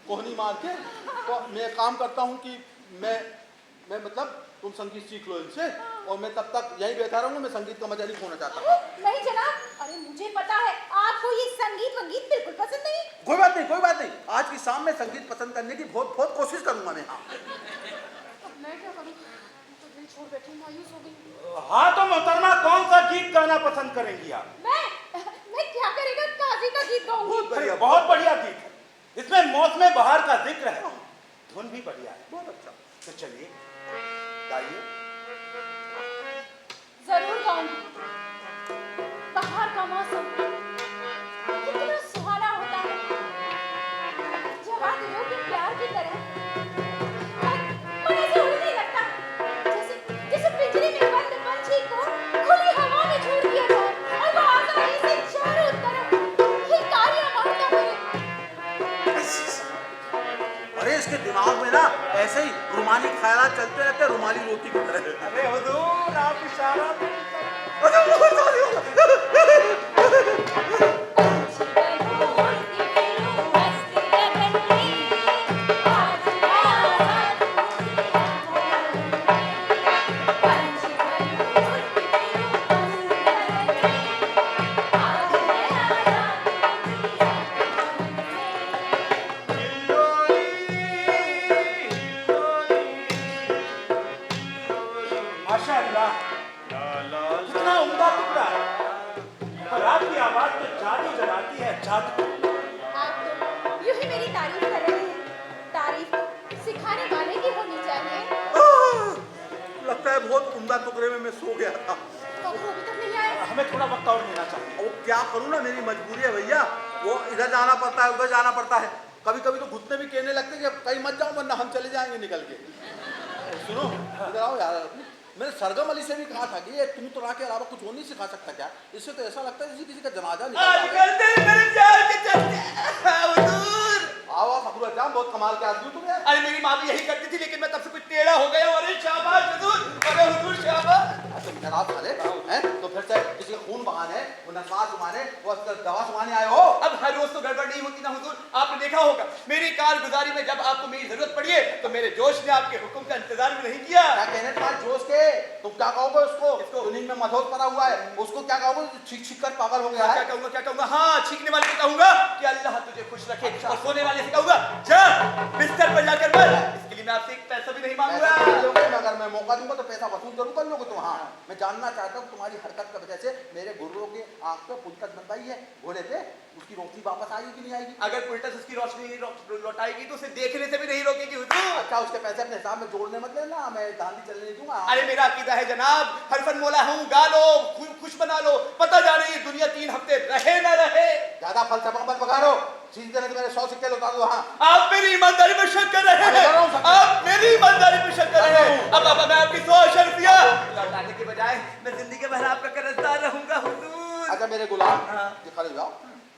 कोहनी मार के, तो मैं काम करता हूँ कि मैं मतलब तुम संगीत सीख लो इनसे, और मैं तब तक यहीं बैठा रहूंगा। मैं संगीत का मजा नहीं खोना चाहता। नहीं जनाब, अरे मुझे पता है आपको ये संगीत वंगीत बिल्कुल पसंद नहीं। कोई बात नहीं। आज की शाम में संगीत पसंद करने की बहुत कोशिश करूंगा मैं। अब मैं क्या करूं? तो दिल छोड़ बैठी, मायूस हो गई। हाँ तो मोहतरमा, कौन सा गीत गाना पसंद करेंगी आप? मैं क्या करेगा, काजी का गीत गाऊंगी। अरे बहुत बढ़िया गीत है, इसमें मौसम बहार का जिक्र है, धुन भी बढ़िया है। बहुत अच्छा। तो चलिए गाइए। जरूर गाऊंगी। बाहर का मौसम कितना सुहाना होता है, जवां दिलों के प्यार की तरह। मन ऐसे उड़ने लगता है जैसे पिंजरे में बंद पंछी को खुली हवा में छोड़ दिया जाए और वो आसानी से चारों तरफ हिलकारियां मारता फिरे। अरे इसके दिमाग में ना ऐसे ही रुमानी ख्यालात चलते रहते हैं, रुमाली रोटी की तरह। अरे हुजूर, आप इशारा माशाअल्लाह, कितना उम्दा टुकड़ा है। और आपकी आवाज बात तो जादू जगाती है, जादू। आप तो यूं ही मेरी तारीफ कर रहे हैं। तारीफ तो सिखाने वाले की होनी चाहिए। लगता है बहुत उम्दा टुकड़े में मैं सो गया था। तो वो अभी तक नहीं आए। हमें थोड़ा वक्त और लेना चाहिए। वो क्या करूँ ना, मेरी मजबूरी है भैया। वो इधर जाना पड़ता है, उधर जाना पड़ता है। कभी कभी तो घुटने भी कहने लगते हैं कि कहीं मत जाओ वरना हम चले जाएंगे निकल के। सुनो इधर आओ यार। मैंने सरगम अली से भी कहा था कि ये तुम तो के अलावा कुछ और नहीं सिखा सकता क्या? इससे तो ऐसा लगता है जैसे किसी का जनाजा निकल आओ फखरुल जाम, बहुत कमाल के आदमी तुम यार। अरे मेरी माँ भी यही करती थी, लेकिन मैं तब से कुछ टेढ़ा हो गया। अरे शाबाश हुजूर, अरे हुजूर शाबाश। अच्छा जनाब साले हैं तो फिर से किसी का खून बहाने, वो नसाज घुमाने, वो दवा सुनाने आए हो? अब हर रोज तो गड़बड़ नहीं होती ना हुजूर। आपने देखा होगा मेरी कारगुजारी में जब आपको मेरी जरूरत पड़ी है तो मेरे जोश ने आपके हुक्म का इंतजार भी नहीं किया। क्या कहने तुम्हारे जोश के? तुम क्या कहोगे उसको? किसको? नींद में मधोस पड़ा हुआ है, उसको क्या कहोगे? छींक छींक कर पागल हो गया क्या है। कहूंगा, क्या कहूंगा? हाँ, छींकने वाले को कहूंगा कि अल्लाह तुझे खुश रखे, और सोने वाले से कहूंगा जा बिस्तर पर जाकर मर। इसके लिए मैं आपसे एक पैसा भी नहीं मांगूंगा। पैसा तो नहीं लोगे, अगर मैं मौका दूंगा तो पैसा वसूल जरूर कर लोगे तुम। हाँ मैं जानना चाहता हूँ तुम्हारी हरकत की वजह से मेरे गुर्रों के आंख पे पुलकत बन पाई है, घोड़े पे उसकी रोशनी वापस आएगी कि नहीं आएगी? अगर उल्टा से उसकी रोशनी लौटाएगी तो उसे देखने से भी नहीं रोकेगी हुजूर। अच्छा उसके पैसे अपने हिसाब में जोड़ने मत लेना, मैं दांडी चलने नहीं दूंगा। अरे मेरा अकीदा है जनाब, हरफन मौला हूँ, गा लो, खुश बना लो, पता जाने ये दुनिया 3 हफ्ते रहे न रहे। ज्यादा फलसफा मत बगाड़ो, सीधी तरह से मेरे 100 सिक्के लौटा दो। हाँ आप मेरी ईमानदारी पर शक कर रहे हैं, आप मेरी ईमानदारी पर शक कर रहे हैं। अब मैं आपकी 100 शर्तियाँ लौटाने के बजाय मैं जिंदगी भर आपका कर्जदार रहूंगा हुजूर। अच्छा मेरे गुलाम हाँ। ये खड़े जाओ,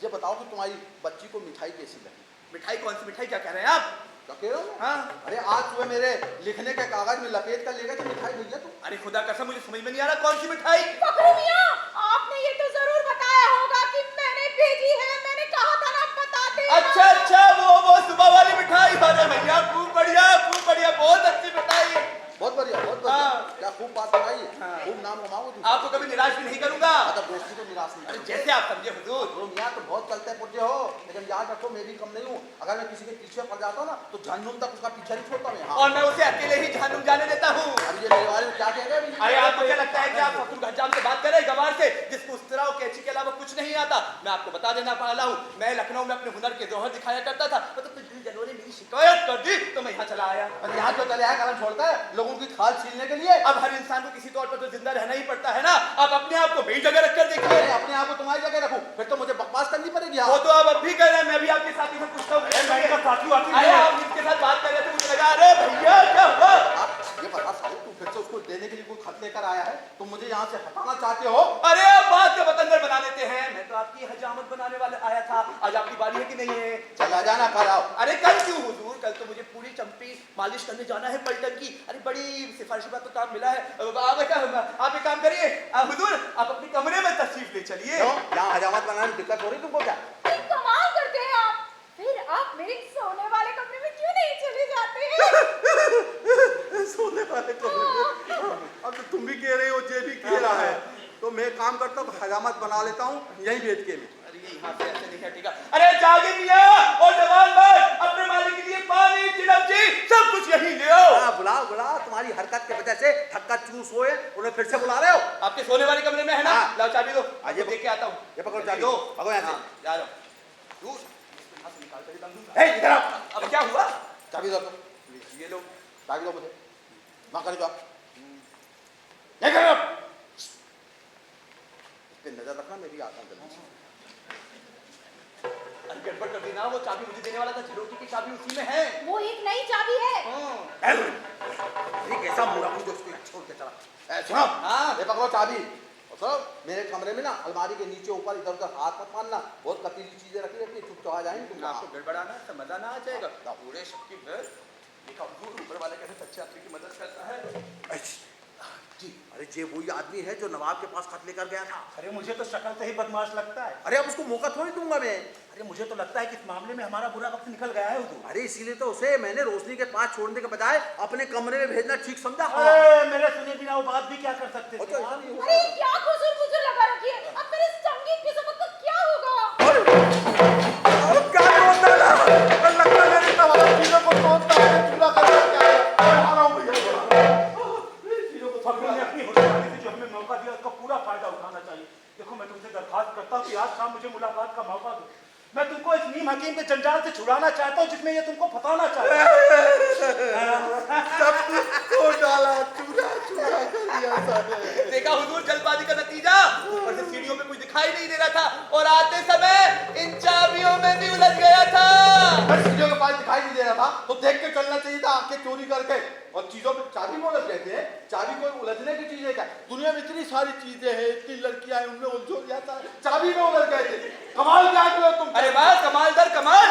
ये बताओ कि तुम्हारी बच्ची को मिठाई कैसी लगी? मिठाई? कौन सी मिठाई? क्या कह रहे हैं आप? क्या कह रहे हो? हाँ। अरे आज सुबह मेरे लिखने के कागज में लपेट कर ले गए थे मिठाई भैया तुम। अरे खुदा कसम मुझे समझ में नहीं आ रहा कौन सी मिठाई। फखरू मियां, आपने ये तो जरूर बताया होगा कि मैंने भेजी है। मैंने कहा था ना बताते। अच्छा वो सुबह वाली मिठाई। अरे भैया खूब बढ़िया, बहुत अच्छी मिठाई। बहुत बढ़िया, बहुत बढ़िया। हाँ। क्या खूब बात बताई, हाँ। खूब नाम कमाओगे तुम। आपको कभी निराश भी नहीं करूंगा। मतलब दोस्ती को निराश नहीं अरे करोगे। जैसे आप समझे हुजूर। तुम यहाँ तो बहुत चलते पुरजे हो, लेकिन याद रखो मैं भी कम नहीं हूँ। अगर मैं किसी के पीछे पड़ जाता हूँ ना तो जहन्नुम तक उसका पीछा नहीं छोड़ता मैं। हाँ। और मैं उसे अकेले ही जहन्नुम जाने देता हूँ। अब ये मेरे बारे में क्या कह रहे हैं? अरे आपको क्या लगता है कि आप फखरुल हज्जाम से बात कर रहे हैं, गवार से, जिसको उस तरह कैची के अलावा कुछ नहीं आता? मैं आपको बता देना वाला हूँ, मैं लखनऊ में अपने हुनर के जौहर दिखाया करता था। मतलब कुछ दिल जनों ने मेरी शिकायत कर दी तो मैं यहाँ चला आया। और यहाँ जो चले आया कलम छोड़ता है लोगों की खाल छीलने के लिए। अब हर इंसान को किसी तौर पर तो जिंदा रहना ही पड़ता है ना। आप अपने आप को मेरी जगह रखकर देखिए। अरे अपने आप को तुम्हारी जगह रखूं फिर तो मुझे बकवास करनी पड़ेगी। वो तो आप अब भी कह रहे हैं, मैं भी आपके साथी से पूछता हूँ। मैं इनका साथी वाथी अरे नहीं हूँ। आप जिसके साथ बात कर रहे थे मुझे लगा अरे भैया क्या हुआ? आप ये बता साले तू फिर से उसको देने के लिए कोई खत लेकर आया है? तुम मुझे यहाँ से हटाना चाहते हो? अरे आप बात का बतंगर बना लेते हैं। मैं तो आपकी हजामत बनाने वाले आया था। आज आपकी बारी है कि नहीं है? चला जाना कल आओ। अरे कल क्यों हुजूर? कल तो मुझे पूरी चंपी मालिश करने जाना है पलटन की। अरे बड़ी सिफारिशी बात तो काम मिला है। आप एक काम करिए हुजूर, आप अपने कमरे में तशरीफ ले चलिए। क्यों? यहाँ हजामत बनाने में दिक्कत हो रही तुमको क्या? कमाल करते हैं आप। फिर आप मेरे सोने वाले कमरे में क्यों नहीं चले जाते हैं? सोने वाले को अब तो तुम भी कह रहे हो, जे भी कह रहा है, तो मैं काम करता हूँ हजामत बना लेता हूँ यही बैठ के। अरे ये यहाँ से ऐसे नहीं हटेगा। अरे जागे मियां और जवान मर्द, अपने मालिक के लिए पानी, चिलमची सब कुछ यहीं ले आओ। हाँ बुलाओ, तुम्हारी हरकत की वजह से थक्का चूस हुए, उन्हें फिर से बुला रहे हो। आपके सोने वाले कमरे में है ना? हाँ। लाओ चाबी दो, आज ये देख के आता हूँ। ये पकड़ो चाबी, दो, भगो यहाँ से। हाँ, जा रहा हूँ। दूर, यहाँ से निकाल कर ही डाल दूंगा। इधर आओ। अब क्या हुआ? चाबी दो तो। ये लो। चाबी दो मुझे। माँ कर जाओ। इस पे नजर रखना, मेरी आता जल्दी। अरे गड़बड़ कर दी ना, वो चाबी मुझे देने वाला था, झरोकी की चाबी उसी में है। वो एक नई चाबी है। एक ऐसा मुड़ा जो उसको छोड़ के चला। सुनो, हाँ। ये पकड़ो चाबी। और सुनो, मेरे कमरे में ना अलमारी के नीचे ऊपर इधर उधर हाथ मत मारना, बहुत कतीली चीजें रखी रहती है, चुप चाह जाएंगे तुम। आपको गड़बड़ाना है, मजा ना आ जाएगा। पूरे शक्ति है, देखा ऊपर वाले कैसे सच्चे आदमी की मदद करता है। जी, अरे ये वही आदमी है जो नवाब के पास खत लेकर गया था। अरे मुझे तो शक्ल से ही बदमाश लगता है। अरे अब उसको मौका थोड़ी दूंगा मैं। अरे मुझे तो लगता है कि इस मामले में हमारा बुरा वक्त निकल गया है हुजूर। अरे इसीलिए तो उसे मैंने रोशनी के पास छोड़ने के बजाय अपने कमरे में भेजना ठीक समझा। अरे मेरे सुने बिना वो बात भी क्या कर सकते और थे? तो ऐसा नहीं अरे होगा। क्या खुजूर लगा रखी है। अब मेरे संगीत की सबक का क्या होगा? अब क्या होता है? लगता है मेरी तवाला चीजों को तोड़ता है, चूल्हा करता क्या है? आ रहा हूँ भैया। फखरुल ने अपनी होशियारी से जो हमें मौका दिया उसका पूरा फायदा उठाना चाहिए। देखो मैं तुमसे दरखास्त करता हूँ कि आज शाम मुझे मुलाकात का मौका दो। मैं तुमको इस नीम हकीम के जंजाल से छुड़ाना चाहता हूँ जिसमें ये तुमको फंसाना चाहता है। सब कुछ तो डाला, चूरा चूरा कर दिया सारे। देखा हुजूर जल्दबाजी का नतीजा। ऊपर से सीढ़ियों में कुछ दिखाई नहीं दे रहा था और आते समय इन चाबियों में भी उलझ गया था। अगर चीजों के पास दिखाई नहीं दे रहा था तो देख के चलना चाहिए था, आके चोरी करके। और चीजों पे चाबी में उलझ गए थे। चाबी कोई उलझने की चीज है क्या? दुनिया में इतनी सारी चीजें हैं, इतनी लड़कियां हैं, उनमें उलझो दिया था, चाबी में उलझ गए थे। कमाल क्या हो तुम? अरे वाह, कमाल दर कमाल।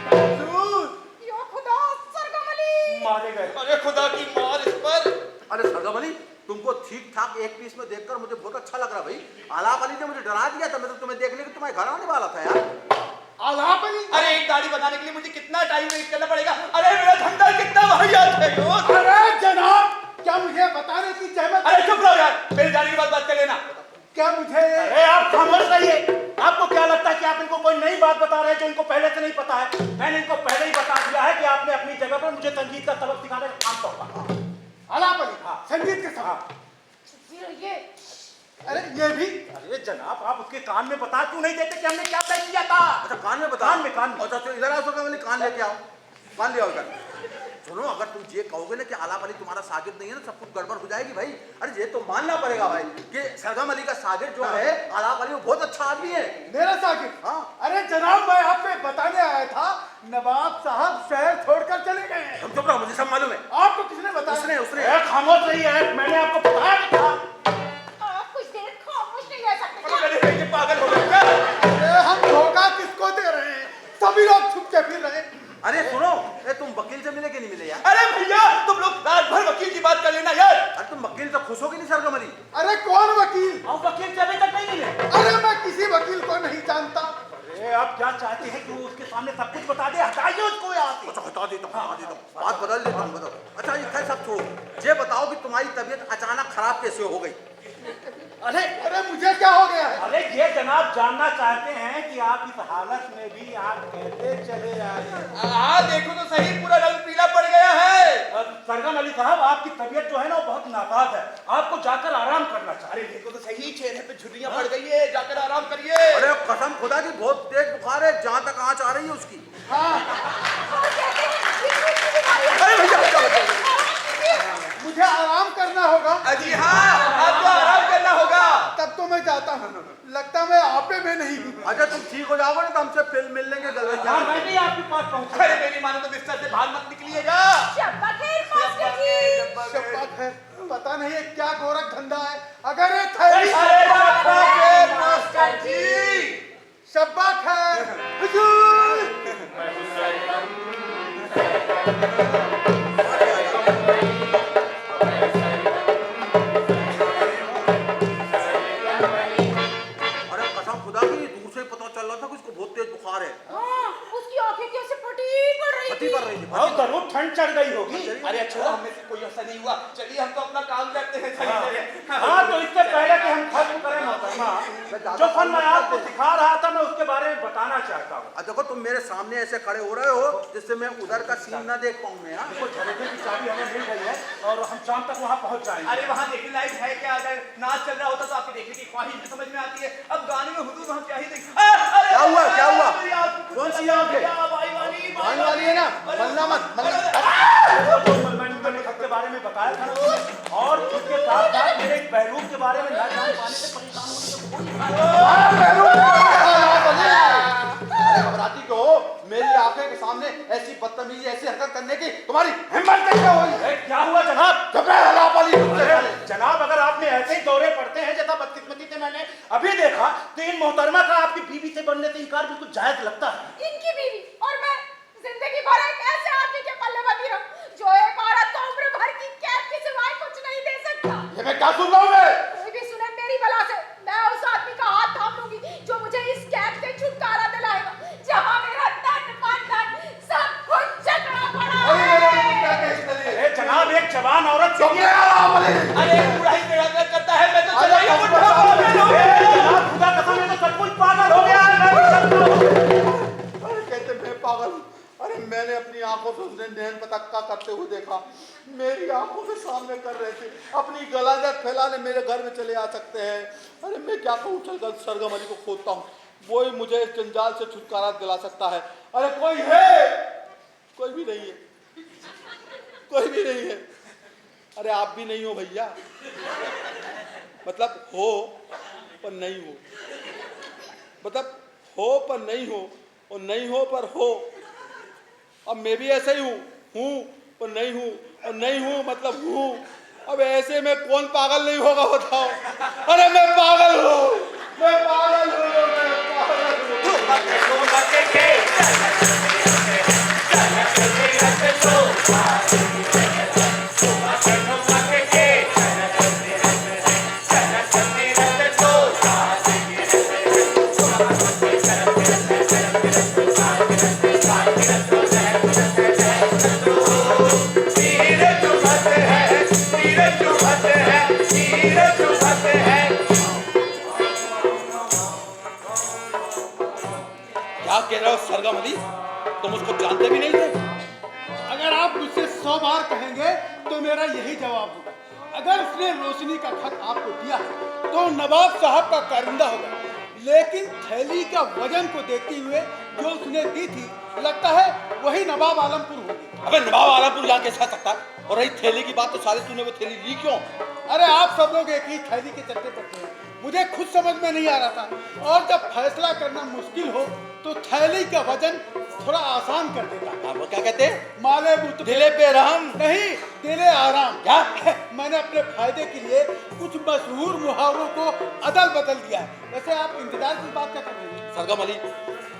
या खुदा, सरगम अली। मारे गए। अरे खुदा की मार इस पर। अरे सरगम अली, तुमको ठीक ठाक एक पीस में देखकर मुझे बहुत अच्छा लग रहा भाई। आलाप अली ने मुझे डरा दिया था, मैं तो तुम्हें देखने के तुम्हारे घर आने वाला था यार। आलाप अली? अरे एक दाढ़ी बनाने के लिए मुझे कितना टाइम वेस्ट करना पड़ेगा? अरे मेरा धंधा कितना वाहियात है यार। अरे जनाब, क्या मुझे बताने की जहमत? अरे चुप रहो यार, मेरे जाने के बाद बात कर लेना। क्या मुझे? अरे आप खामोश रहिए। आपको क्या लगता है कि आप इनको कोई नई बात बता रहे हैं जो इनको पहले से नहीं पता है? मैंने इनको पहले ही बता दिया है कि आपने अपनी जगह पर मुझे संगीत का सबक सिखाने का काम सौंपा। आलाप अली, संगीत के साथ। ये अरे ये भी? अरे जनाब, आप उसके कान में बता क्यों नहीं देते कि हमने क्या तय किया था? अच्छा कान में बता। कान में। अच्छा इधर आओ सरगम अली, कान लेके आओ, कान ले आओ इधर। सुनो, अगर तुम ये कहोगे ना कि आलाप अली तुम्हारा सागिर्द नहीं है ना, सब कुछ गड़बड़ हो जाएगी भाई। अरे ये तो मानना पड़ेगा भाई कि सरगम अली का सागिर्द जो है आलाप अली, वो बहुत अच्छा आदमी है। मेरा साकिब? हाँ। अरे जनाब, मैं आपको बताने आया था, नवाब साहब शहर छोड़कर चले गए हैं। तुम चुप रहो, मुझे सब मालूम है। आपको किसने बताया? उसने अरे खामोश रहिए, मैंने आपको बताया नहीं था। आप कुछ देर खामोश नहीं रह सकते क्या? अरे ये पागल हो गए क्या? अरे हम धोखा किसको दे रहे हैं? सभी लोग छुप के फिर रहे हैं। अरे सुनो, तुम वकील से मिले कि नहीं मिले यार? अरे भैया, तुम लोग रात भर वकील की बात कर लेना यार। अरे तुम वकील से खुश हो कि नहीं सरगम अली? अरे कौन वकील? और वकील से अभी तक नहीं मिले। अरे मैं किसी वकील को नहीं जानता। अरे आप क्या चाहते हैं कि वो उसके सामने सब कुछ बता दे? हटाइए उसको यहाँ से। अच्छा हटा देता हूँ, बात बदल देता हूँ, बताओ। अच्छा ये खैर सब छोड़ो, ये बताओ कि तुम्हारी तबीयत अचानक खराब कैसे हो गई? अरे मुझे क्या हो गया है? अरे ये जनाब जानना चाहते हैं कि आप इस हालत में भी आप कैसे चले आए। हाँ देखो तो सही, पूरा रंग पीला पड़ गया है। सरगम अली साहब, आपकी तबीयत जो है ना वो बहुत नासाज है, आपको जाकर आराम करना चाहिए। अरे देखो तो सही, चेहरे पे झुर्रियां पड़ गई है, जाकर आराम करिए। अरे कसम खुदा की बहुत तेज बुखार है, जहाँ तक आँच आ रही है उसकी। हाँ, और कहते हैं कि किसी बीमारी- अरे भैया, मुझे आराम करना होगा। अजी हाँ, आपको आराम करना होगा। तब तो मैं जाता हूँ, लगता मैं आपे में नहीं हूँ। अच्छा तुम ठीक हो जाओगे ना तो हमसे फिर मिल लेंगे गलत। हाँ, मैं भी आपके पास पहुँचा। अरे मेरी मानो तो बिस्तर से बाहर मत निकलिएगा। शब्बा खैर मास्टर जी। शब्बा खैर, पता नहीं है क्या गोरख धंधा है। अगर ये थैली अरे शब्बा खैर मास्टर जी। शब्बा खैर हुजूर। अरे कसम खुदा की दूर से ही पता चल रहा था कि उसको बहुत तेज बुखार है। हाँ, उसकी आंखें कैसे फटी पड़ रही फटी थी। पड़ रही थी। और जरूर ठंड चढ़ गई होगी। अरे अच्छा, हम में से कोई ऐसा नहीं हुआ। चलिए हम तो अपना काम करते हैं। चलिए हाँ, तो इससे पहले कि हम खत्म करें मोहतरमा, जो फन मैं आपको सिखा रहा था मैं उसके बारे में बताना चाहता हूँ। देखो तुम मेरे सामने ऐसे खड़े हो रहे हो जिससे मैं उधर का सीन ना देख पाऊँ मैं। देखो झरोखे की चाबी हमें मिल गई है और हम शाम तक वहाँ पहुँच जाएंगे। अरे वहाँ देखने लायक है क्या? अगर नाच चल रहा होता तो आपके देखने की ख्वाहिश भी समझ में आती है। अब गाने में हुजूर वहाँ क्या ही देख। क्या हुआ क्या हुआ? कौन सी आँख है? भाई वाली है ना, मलना मत मैंने के बारे में बताया था ना तुम्हें, और उसके साथ साथ मेरे एक बहरूप के बारे में ना जान पाने से परेशान होने अरे घबराती क्यों हो? मेरी आंखें के सामने ऐसी बदतमीजी ऐसी हरकत करने की तुम्हारी हिम्मत कैसे हुई? क्या हुआ जनाब? जनाब अगर आपने ऐसे ही दौरे पड़ते हैं जैसा बदकिस्मती से मैंने अभी देखा, तो इन मोहतरमा का आपकी बीवी से बनने से इनकार बिल्कुल जायज लगता है। इनकी बीवी और मैं जिंदगी भर एक ऐसे आदमी के पल्ले बंधी रहूं जो एक औरत को उम्र भर की कैद के सिवाय कुछ नहीं दे सकता। ये मैं क्या सुन रहा हूँ मैं? कोई भी सुने मेरी बला से, मैं उस आदमी का हाथ थाम लूंगी जो मुझे इस कैद से छुटकारा दिलाएगा, जहां मेरा तन मन सब कुछ जकड़ा पड़ा है। अरे जनाब, एक जवान औरत अरे पूरा ही बेड़ा करता है। मैं तो चला ही जनाब, खुदा कसम, ये तो सचमुच पागल हो गया है। मैं भी पागल, अरे मैंने अपनी आंखों से उसने नैन पतक्का करते हुए देखा, मेरी आंखों के सामने कर रहे थे, अपनी गलाजत फैलाने मेरे घर में चले आ सकते हैं। अरे मैं क्या कहूँ, चलकर सरगम अली को खोदता हूँ, वो ही मुझे इस जंजाल से छुटकारा दिला सकता है। अरे कोई है? कोई भी नहीं है, कोई भी नहीं है। अरे आप भी नहीं हो भैया, मतलब हो पर नहीं हो, मतलब हो पर नहीं हो, और नहीं हो पर हो। अब मैं भी ऐसे ही हूँ पर नहीं हूँ, और नहीं हूँ मतलब हूँ। अब ऐसे में कौन पागल नहीं होगा बताओ? अरे मैं पागल हूँ, मैं पागल हूँ, मैं पागल क्या कह रहे हो सरगम अली? तुम उसको जानते भी नहीं थे? अगर आप मुझसे 100 बार कहेंगे तो मेरा यही जवाब होगा। अगर उसने रोशनी का खत आपको दिया है तो नवाब साहब का कारिंदा होगा, लेकिन थैली का वजन को देखते हुए जो उसने दी थी, लगता है वही नवाब आलमपुर होगी। अबे नवाब आलमपुर यहाँ कैसे आ सकता है? और रही थैली की बात, तो साले तूने वो थैली ली क्यों? अरे आप सब लोग एक ही थैली के चलते पड़ते हैं, मुझे खुद समझ में नहीं आ रहा था। और जब फैसला करना मुश्किल हो तो थैली का वजन थोड़ा आसान कर देता है। हाँ, वो क्या कहते हैं? माले बुत दिले पे रहम। नहीं, दिले आराम। क्या? मैंने अपने फायदे के लिए कुछ मशहूर मुहावरों को अदल बदल दिया है। वैसे आप इंतजार की बात क्या कर रहे हैं? सरगम अली,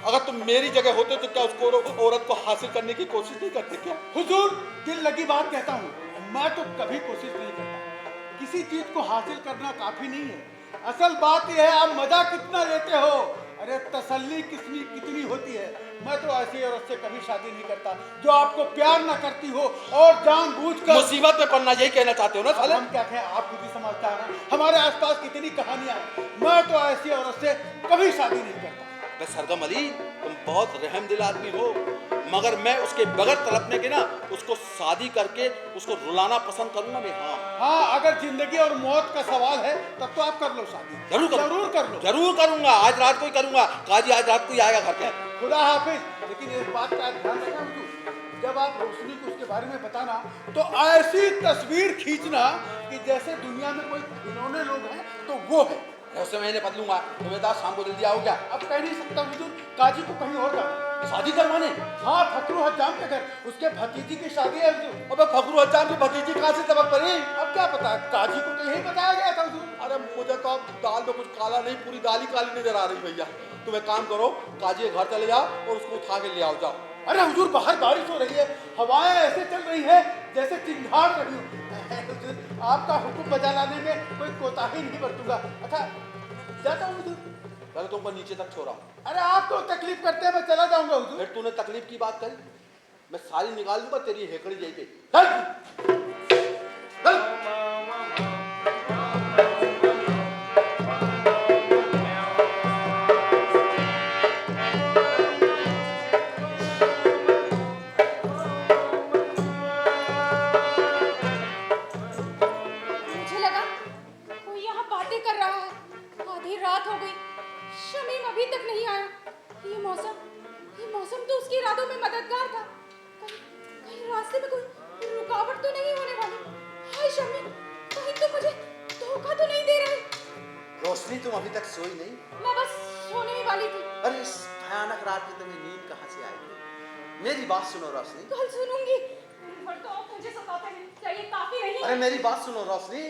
अगर तुम मेरी जगह होते तो क्या उसको औरत को हासिल करने की कोशिश नहीं करते क्या? हुजूर, दिल लगी बात कहता हूँ, मैं तो कभी कोशिश नहीं करता। किसी चीज को हासिल करना काफी नहीं है, असल बात यह है आप मजा कितना लेते हो। अरे तसल्ली कितनी होती है। मैं तो ऐसी औरत से कभी शादी नहीं करता जो आपको प्यार ना करती हो और जानबूझकर मुसीबत में पड़ना, यही कहना चाहते हो ना साले? हम क्या कहें, आप खुद ही समझता है ना, हमारे आसपास कितनी कहानियां हैं। मैं तो ऐसी औरत से कभी शादी नहीं करता। बे सरगम अली, तुम बहुत रहमदिल आदमी हो, मगर मैं उसके बगैर तड़पने के ना उसको शादी करके उसको रुलाना पसंद करूंगा मैं। हाँ, अगर जिंदगी और मौत का सवाल है तब तो आप कर लो शादी। जरूर जरूर कर लो। जरूर करूंगा, आज रात को ही करूंगा। काजी आज रात को ही आएगा घर पे। खुदा हाफिज। लेकिन एक बात का ध्यान रखना हुजूर, जब आप रोशनी को उसके बारे में बताना तो ऐसी तस्वीर खींचना कि जैसे दुनिया में कोई घिनौने लोग हैं तो वो है। उससे मैंने बदलूंगा। तुम्हें दास शाम को जल्दी आओ क्या? अब कह नहीं सकता हुजूर, काजी को कहीं और जाना। शादी करवाने? हाँ, फखरू हज्जाम के घर, उसके भतीजी की शादी है हुजूर। अबे फखरू हज्जाम की भतीजी कहाँ से सबक पड़ी? अब क्या पता, काजी को तो यही बताया गया था हुजूर। अरे मुझे तो अब दाल में कुछ काला नहीं, पूरी दाल ही काली नजर आ रही भैया। तुम एक काम करो, काजी के घर चले जाओ और उसको उठा के ले आओ, जाओ। अरे हुजूर, बाहर बारिश हो रही है, हवाएं ऐसे चल रही है जैसे चिंगाड़ रही हो। आपका हुक्म बजा लाने में कोई कोताही नहीं बरतूंगा। अच्छा, जाता हूँ हुजूर। पहले तुमको नीचे तक छोड़ा हूँ। अरे आप तो तकलीफ करते हैं, मैं चला जाऊंगा हुजूर। फिर तूने तकलीफ की बात करी, मैं सारी निकाल दूंगा तेरी हेकड़ी यहीं पे। चल। चल। मुझे लगा कोई यहाँ बातें कर रहा है। आधी रात हो गई, शमीम अभी तक नहीं आया। ये मौसम तो उसके इरादों में मददगार था। कहीं रास्ते में कोई रुकावट तो नहीं होने वाली। हाय शमीम, कहीं तुम मुझे धोखा तो नहीं दे रहे? रोशनी, तुम अभी तक सोई नहीं? मैं बस सोने ही वाली थी। अरे इस भयानक रात में तुम्हें नींद कहाँ से आएगी? मेरी बात सुनो रोशनी। कल सुनूंगी। पर तो आप मुझे सताते हैं, क्या ये काफी नहीं? अरे मेरी बात सुनो रोशनी।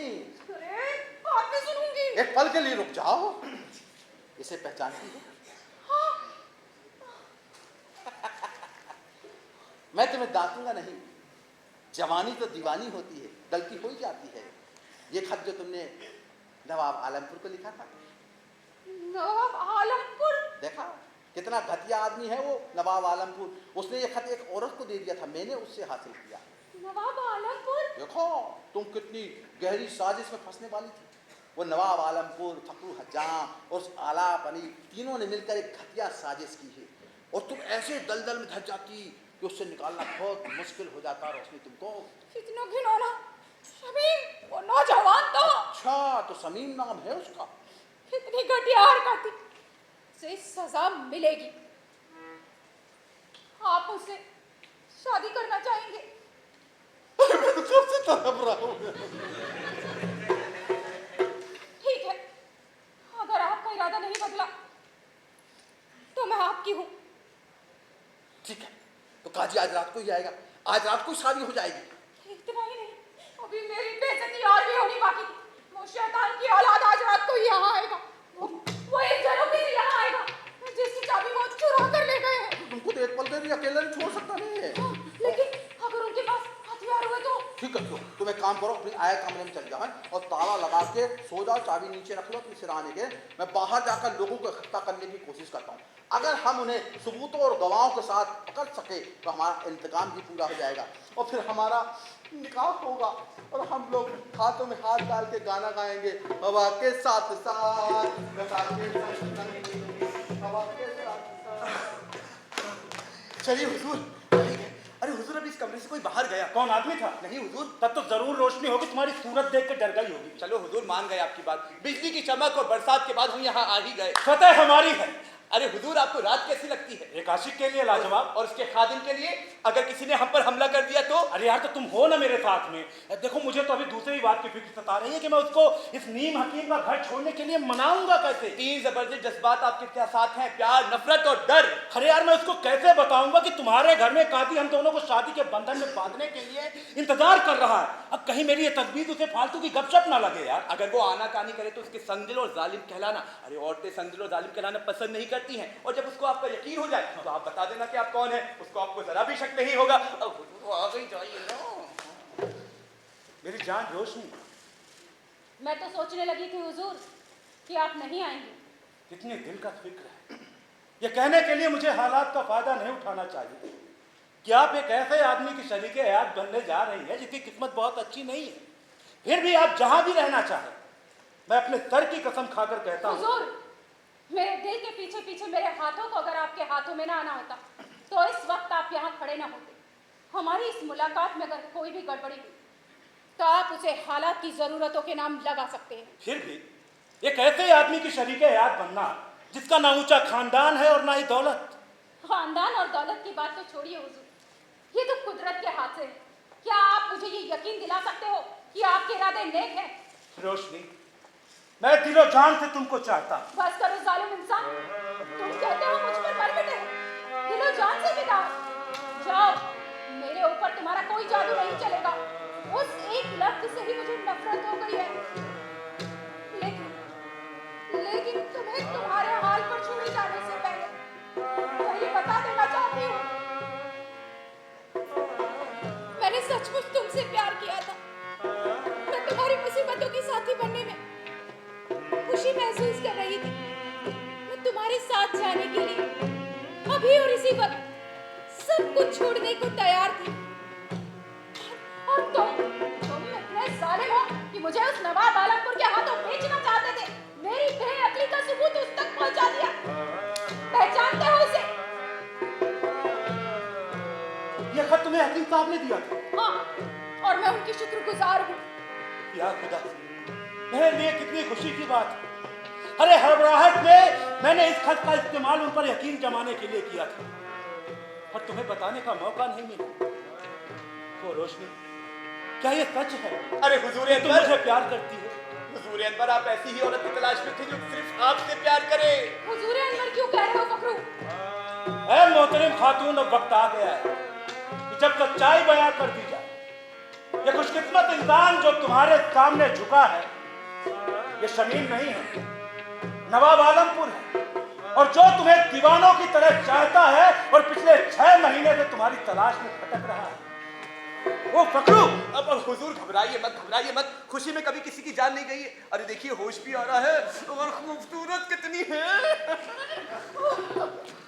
अरे बाद में सुनूंगी। एक पल के लिए रुक जाओ। इसे पहचानती हो? हाँ। मैं तुम्हें डांटूंगा नहीं, जवानी तो दीवानी होती है, गलती हो ही जाती है। ये खत जो तुमने नवाब आलमपुर को लिखा था, नवाब आलमपुर? देखा कितना घटिया आदमी है वो नवाब आलमपुर। उसने ये खत एक औरत को दे दिया था, मैंने उससे हासिल किया। नवाब आलमपुर? देखो तुम कितनी गहरी साजिश में फंसने वाली थी। वो नवाब आलमपुर, फखरू हज्जाम और उस आलाप अली, तीनों ने मिलकर एक घटिया साजिश की है और तुम ऐसे दलदल में धस जाती कि उससे निकालना बहुत मुश्किल हो जाता रोशनी तुमको। कितना घिनौना। शमीम, वो नौजवान तो अच्छा, तो समीम नाम है उसका? कितनी घटिया हरकत थी। उसे सजा मिलेगी। आप उससे शादी करना चाहेंगे? मैं तो कब से तड़प रहा हूँ। ठीक है, अगर आपका इरादा नहीं बदला तो मैं आपकी हूँ। ठीक है, तो काजी आज रात को ही आएगा, आज रात को ही शादी हो जाएगी। इतना ही नहीं, अभी मेरी बेइज्जती और भी होनी बाकी थी। वो शैतान की औलाद आज रात को यहाँ आएगा। वो इस झरोखे से यहाँ आएगा जिसकी चाबी वो चुरा कर ले गए हैं। तुमको तो एक पल के लिए अकेले नहीं छोड़ सकता नहीं है। लेकिन अगर उनके पास हथियार हुए तो? ठीक है, तो तुम एक काम करो, अपने आया कमरे में चल जाओ और ताला लगा के सो जाओ, चाबी नीचे रख लो अपनी सिरहाने के। मैं बाहर जाकर लोगों को इकट्ठा करने की कोशिश करता हूँ। अगर हम उन्हें सबूतों और गवाहों के साथ पकड़ सके तो हमारा इंतकाम भी पूरा हो जाएगा और फिर हमारा निकाह होगा और हम लोग हाथों में हाथ डाल के गाना गाएंगे, हवा के साथ साथ, हवा के साथ, हवा के साथ। चलिए हुजूर। अरे हुजूर, अभी इस कमरे से कोई बाहर गया। कौन आदमी था? नहीं हुजूर। तब तो जरूर रोशनी होगी, तुम्हारी सूरत देख के डर गई होगी। चलो हुजूर, मान गए आपकी बात। बिजली की चमक और बरसात के बाद हम यहाँ आ ही गए। फतेह हमारी है। अरे हुजूर, आपको रात कैसी लगती है? एक आशिक के लिए लाजवाब। और उसके खादिम के लिए अगर किसी ने हम पर हमला कर दिया तो? अरे यार, तो तुम हो ना मेरे साथ में। देखो, मुझे तो अभी दूसरी बात की फिक्र सता रही है कि मैं उसको इस नीम हकीम का घर छोड़ने के लिए मनाऊंगा कैसे। तीन जबरदस्त जज्बात आपके क्या साथ हैं, प्यार, नफरत और डर। अरे यार, मैं उसको कैसे बताऊंगा कि तुम्हारे घर में कादी हम दोनों को शादी के बंधन में बांधने के लिए इंतजार कर रहा है। अब कहीं मेरी ये तदबीर उसे फालतू की गपशप ना लगे यार। अगर वो आनाकानी करे तो उसके संगदिल और जालिम कहलाना। अरे औरतें संगदिल और जालिम कहलाना पसंद नहीं करती हैं, और जब उसको आपका यकीन हो जाए तो आप बता देना कि आप कौन है। उसको आपको जरा भी शक नहीं होगा। अब वो आ गई, जाइए ना। मेरी जान रोशनी, मैं तो सोचने लगी थी हुजूर कि आप नहीं आएंगे। कितनी दिल का फिक्र है। ये कहने के लिए मुझे हालात का फायदा नहीं उठाना चाहिए कि आप एक ऐसे आदमी की शरीके हयात बनने जा रही है जिसकी किस्मत बहुत अच्छी नहीं है। फिर भी आप जहां भी रहना चाहें, मैं अपने सर की कसम खाकर कहता हूँ। हुजूर, मेरे दिल के पीछे पीछे मेरे हाथों को अगर आपके हाथों में ना आना होता तो इस वक्त आप यहाँ खड़े ना होते। हमारी इस मुलाकात में अगर कोई भी गड़बड़ी हुई तो आप उसे हालात की जरूरतों के नाम लगा सकते हैं। फिर भी एक ऐसे आदमी की शरीके हयात बनना जिसका ना ऊंचा खानदान है और ना ही दौलत। खानदान और दौलत की बात तो छोड़िए हुजूर, ये तो कुदरत के हाथ से है। क्या आप मुझे ये यकीन दिला सकते हो कि आपके इरादे नेक हैं? रोशनी, मैं दिलो जान से तुमको चाहता हूँ। बस करो जालिम इंसान, तुम कहते हो मुझ पर मरमिटे हो, दिलो जान से बिता जाओ। मेरे ऊपर तुम्हारा कोई जादू नहीं चलेगा। उस एक लफ्ज से ही मुझे नफरत हो गई है। लेकिन तुम्हें तुम्हारे हाल पर छोड़े जाने से पहले मैं ये बता देना चाहती हूँ, मैंने सचमुच तुमसे प्यार किया था। मैं तुम्हारी मुसीबतों की साथी बनने में खुशी महसूस कर रही थी। मैं तुम्हारे साथ जाने के लिए अभी और इसी वक्त सब कुछ छोड़ने को तैयार थी। और तुम इतने जालिम हो कि मुझे उस नवाब आलमपुर के हाथों बेचना चाहते थे। मेरी बेअक्ली का सबूत उस तक पहुंचा दिया। पहचानते हो उसे? ये खत तुम्हें हकीम साहब ने दिया था? हाँ, और मैं उनकी शुक्रगुजार हूँ। या खुदा, मेरे लिए कितनी खुशी की बात है। अरे हड़बड़ाहट में मैंने इस खत का इस्तेमाल उन पर यकीन जमाने के लिए किया था, पर तुम्हें बताने का मौका नहीं मिला। तो रोशनी, क्या ये सच है? अरे हुजूर तुम अकबर, मुझे प्यार करती हो? हुजूर अकबर, आप ऐसी ही औरत की तलाश में थे जो सिर्फ आपसे प्यार करे। हुजूर अनवर क्यों कह रहे हो फकरू? ऐ मोहतरम खातून, अब वक्त आ गया है कि जब सच्चाई बयां कर दी जाए। ये खुशकिस्मत इंसान जो तुम्हारे सामने झुका है, ये शमीम नहीं है, नवाब आलमपुर है, और जो तुम्हें दीवानों की तरह चाहता है और पिछले 6 महीने से तुम्हारी तलाश में भटक रहा है, वो फकरू। अब हुजूर घबराइए मत। खुशी में कभी किसी की जान नहीं गई है। अरे देखिए, होश भी आ रहा है और खूबसूरत कितनी है।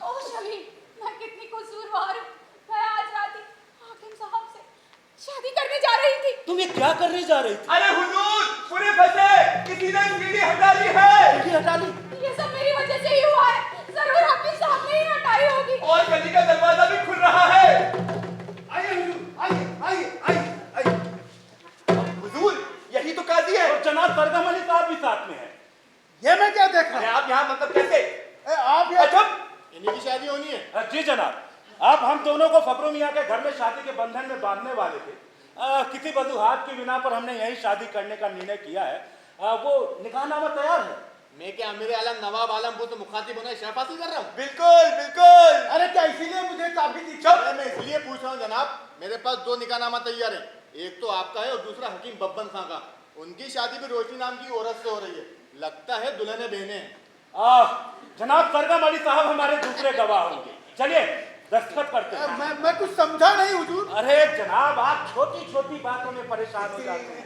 ओ शमीम, मैं कितनी कसूरवार हूँ। मैं आज रात ही हाकिम साहब से शादी करने जा रही थी। तुम ये क्या करने जा रही थी? अरे हुजूर, पूरे फंसे, किसी ने सीढ़ी हटा ली है। हटा ली? ये सब मेरी वजह से ही हुआ है। जरूर हाकिम साहब ने ही हटाई होगी। और और गली का दरवाजा भी खुल रहा है। आइए हुजूर, आइए। हुजूर, यही तो काजी है। और जनाब सरगम अली साहब भी साथ में है। ये मैं क्या देख अरे रहा आप यहाँ मतलब कैसे? हूँ? आप ये अच्छा, इन्हीं की शादी होनी है। जी जनाब, आप हम दोनों को फकरू मियाँ के घर में शादी के बंधन में बांधने वाले थे। किसी वजूहात की बिना पर हमने यही शादी करने का निर्णय किया है। वो निकाहनामा तैयार है। मैं क्या अमीर आलम नवाब आलमपुर से मुखातिब होना शराफत ही कर रहा हूँ? बिल्कुल बिल्कुल। अरे क्या इसीलिए मुझे चाबी दी? अरे मैं इसलिए पूछ रहा हूँ जनाब, मेरे पास 2 निकाहनामा तैयार है। एक तो आपका है और दूसरा हकीम बब्बन खां का। उनकी शादी भी रोशनी नाम की औरत से हो रही है। लगता है दुल्हने बहने हैं। जनाब सरगम अली साहब हमारे दूसरे गवाह होंगे। चलिए दस्तखत करते हैं। मैं कुछ समझा नहीं हुजूर। अरे जनाब, आप छोटी छोटी बातों में परेशान हो जाते हैं।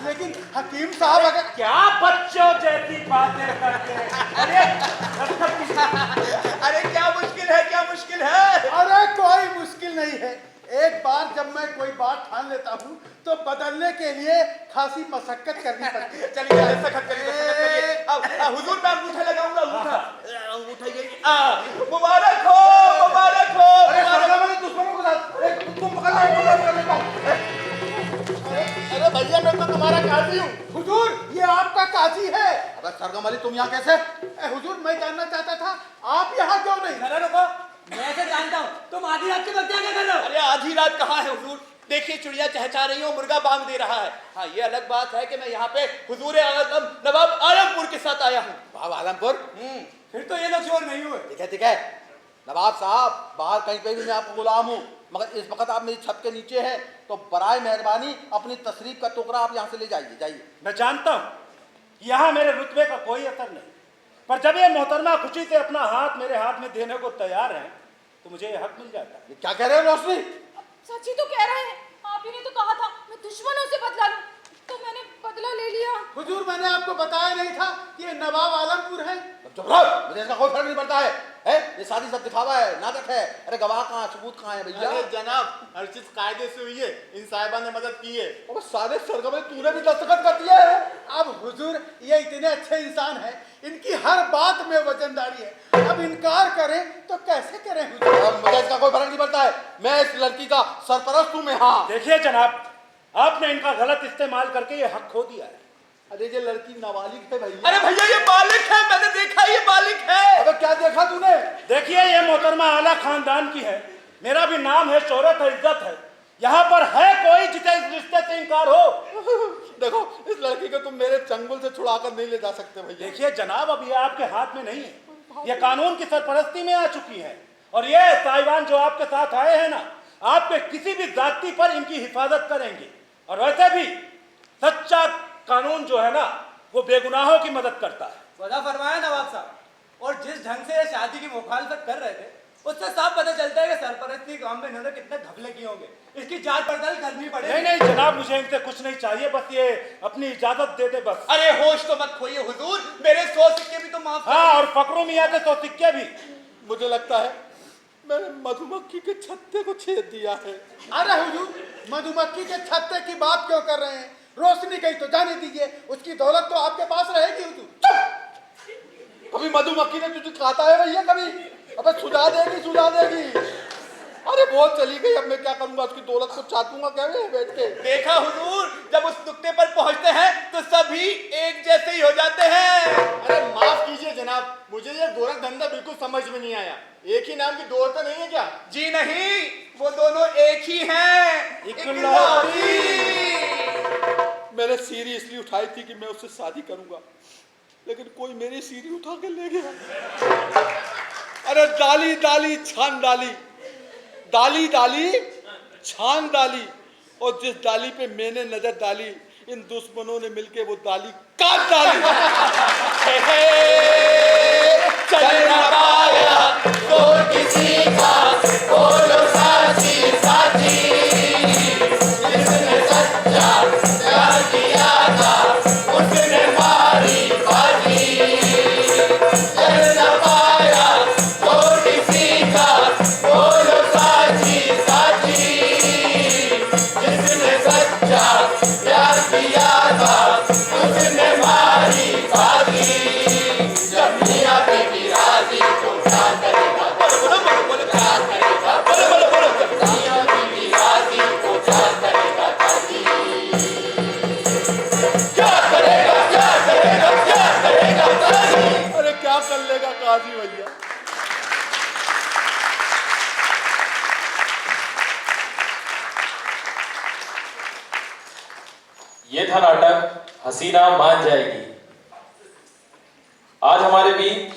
लेकिन हकीम साहब अगर क्या बच्चों जैसी बातें करते हैं। अरे दस्तखत कीजिए। अरे क्या मुश्किल है, क्या मुश्किल है? अरे कोई मुश्किल नहीं है। एक बार जब मैं कोई बात ठान लेता हूँ तो बदलने के लिए खासी मशक्कत करनी पड़ती है। चलिए दस्तखत करिए। अब हुजूर मैं अंगूठा लगाऊंगा। अंगूठा ये मुबारक हो, मुबारक हो। अरे सरगम अली दुश्मनों के साथ तुम पकड़ लेता हूँ। अरे भैया मैं तो तुम्हारा काजी हूँ। हुजूर ये आपका काजी है। अबे सरगम अली तुम यहाँ कैसे? हुजूर मैं जानना चाहता था आप यहाँ क्यों नहीं? जरा रुको, मैं से जानता हूँ तुम आधी रात के वक्त क्या कर रहे हो? अरे आधी रात कहाँ है हुजूर? देखिए चिड़िया चहचहा रही हो, मुर्गा बांग दे रहा है। हाँ ये अलग बात है कि मैं यहाँ पे हुजूर आलम नवाब आलमपुर के साथ आया हूँ। नवाब आलमपुर? फिर तो ये लोग चोर नहीं हुए। ठीक है नवाब साहब, बाहर कहीं पे भी मैं आपको गुलाम हूँ, मगर इस वक्त आप मेरी छत के नीचे हैं, तो बराए मेहरबानी अपनी तशरीफ का टुकड़ा आप यहाँ से ले जाइए। मैं जानता हूँ यहाँ मेरे रुतबे का कोई असर नहीं, पर जब ये मोहतरमा खुशी से अपना हाथ मेरे हाथ में देने को तैयार है तो मुझे ये हक मिल जाता है। ये क्या कह रहे हो रोशनी? सच ही तो कह रहे हैं। आप ही ने तो कहा था मैं दुश्मनों से बदला लूं, तो मैंने बदला ले लिया। हुजूर मैंने आपको बताया नहीं था कि ये नवाब आलमपुर है। चुप रहो, मुझे इसका कोई फर्क नहीं पड़ता है। ये शादी सब दिखावा है, नाटक है। अरे गवाह कहाँ, सबूत कहाँ है भैया? अरे जनाब हर चीज कायदे से हुई है, इन साहिबा ने मदद की है। अबे सारे सरगम तूने भी दस्तखत कर दिया है। अब हुजूर ये इतने अच्छे इंसान हैं, इनकी हर बात में वजनदारी है। अब इनकार करें तो कैसे करें हुजूर? और मुझे इसका कोई फर्क नहीं पड़ता है। मैं इस लड़की का सरपरस्त हूँ मैं। हाँ देखिए जनाब, आपने इनका गलत इस्तेमाल करके ये हक खो दिया है। अरे ये लड़की नाबालिग है भैया। अरे भैया ये बालिक है, मैंने देखा ये बालिक है। अबे क्या देखा तूने? देखिए ये मोहतरमा आला खानदान की है, मेरा भी नाम है, शोहरत है, इज्जत है। यहाँ पर है कोई जिसे इस रिश्ते से इनकार हो? देखो इस लड़की को तुम मेरे चंगुल से छुड़ाकर नहीं ले जा सकते भैया। देखिए जनाब, अब ये आपके हाथ में नहीं है, ये कानून की सरपरस्ती में आ चुकी है। और ये साहिबान जो आपके साथ आए हैं ना, आपके किसी भी जाति पर इनकी हिफाजत करेंगे। और वैसे भी सच्चा कानून जो है ना, वो बेगुनाहों की मदद करता है। वजह फरमाया नवाब साहब। और जिस ढंग से ये शादी की मुखालफत कर रहे थे, उससे साफ पता चलता है कि सरपरस्ती काम में इन्होंने कितने घपले किए होंगे। इसकी जांच पड़ताल करनी पड़ेगी। नहीं जनाब, मुझे इनसे कुछ नहीं चाहिए, बस ये अपनी इजाजत दे दे बस। अरे होश तो मत खोइए हुजूर, मेरे 100 सिक्के भी तो माफ कर हाँ, और फकरू मियाँ के 100 सिक्के भी। मुझे लगता है मैंने मधुमक्खी के छत्ते को छेद दिया है। अरे हुजूर मधुमक्खी के छत्ते की बात क्यों कर रहे हैं? रोशनी गई तो जाने दीजिए, उसकी दौलत तो आपके पास रहेगी हुजूर। कभी मधुमक्खी ने तुझे खाता है भैया कभी? अबे सुझा देगी। अरे बहुत चली गई, अब मैं क्या करूंगा? उसकी दौलत को चाटूंगा क्या मैं बैठ के? देखा हुजूर, जब उस नुक्ते पर पहुंचते हैं तो सभी एक जैसे ही हो जाते हैं। अरे माफ कीजिए जनाब, मुझे ये गोरख धंधा बिल्कुल समझ में नहीं आया। एक ही नाम की दो औरतें नहीं है क्या? जी नहीं, वो दोनों एक ही हैं। इकलौती। मैंने सीढ़ी इसलिए उठाई थी कि मैं उससे शादी करूंगा, लेकिन कोई मेरी सीढ़ी उठा के ले गया। अरे डाली डाली छान डाली, डाली डाली छान डाली, और जिस डाली पे मैंने नजर डाली, इन दुश्मनों ने मिलके वो डाली काट डाली। चल ना पाया तो किसी का बोलो साथी साथी, जिसने सच्चा प्यार किया था उसने मारी बाजी। चल ना पाया तो किसी का बोलो साथी साथी, जिसने सच्चा प्यार किया था उसने मारी बाजी। जब मियां बीवी राजी तो ये था नाटक हसीना मान जाएगी। आज हमारे बीच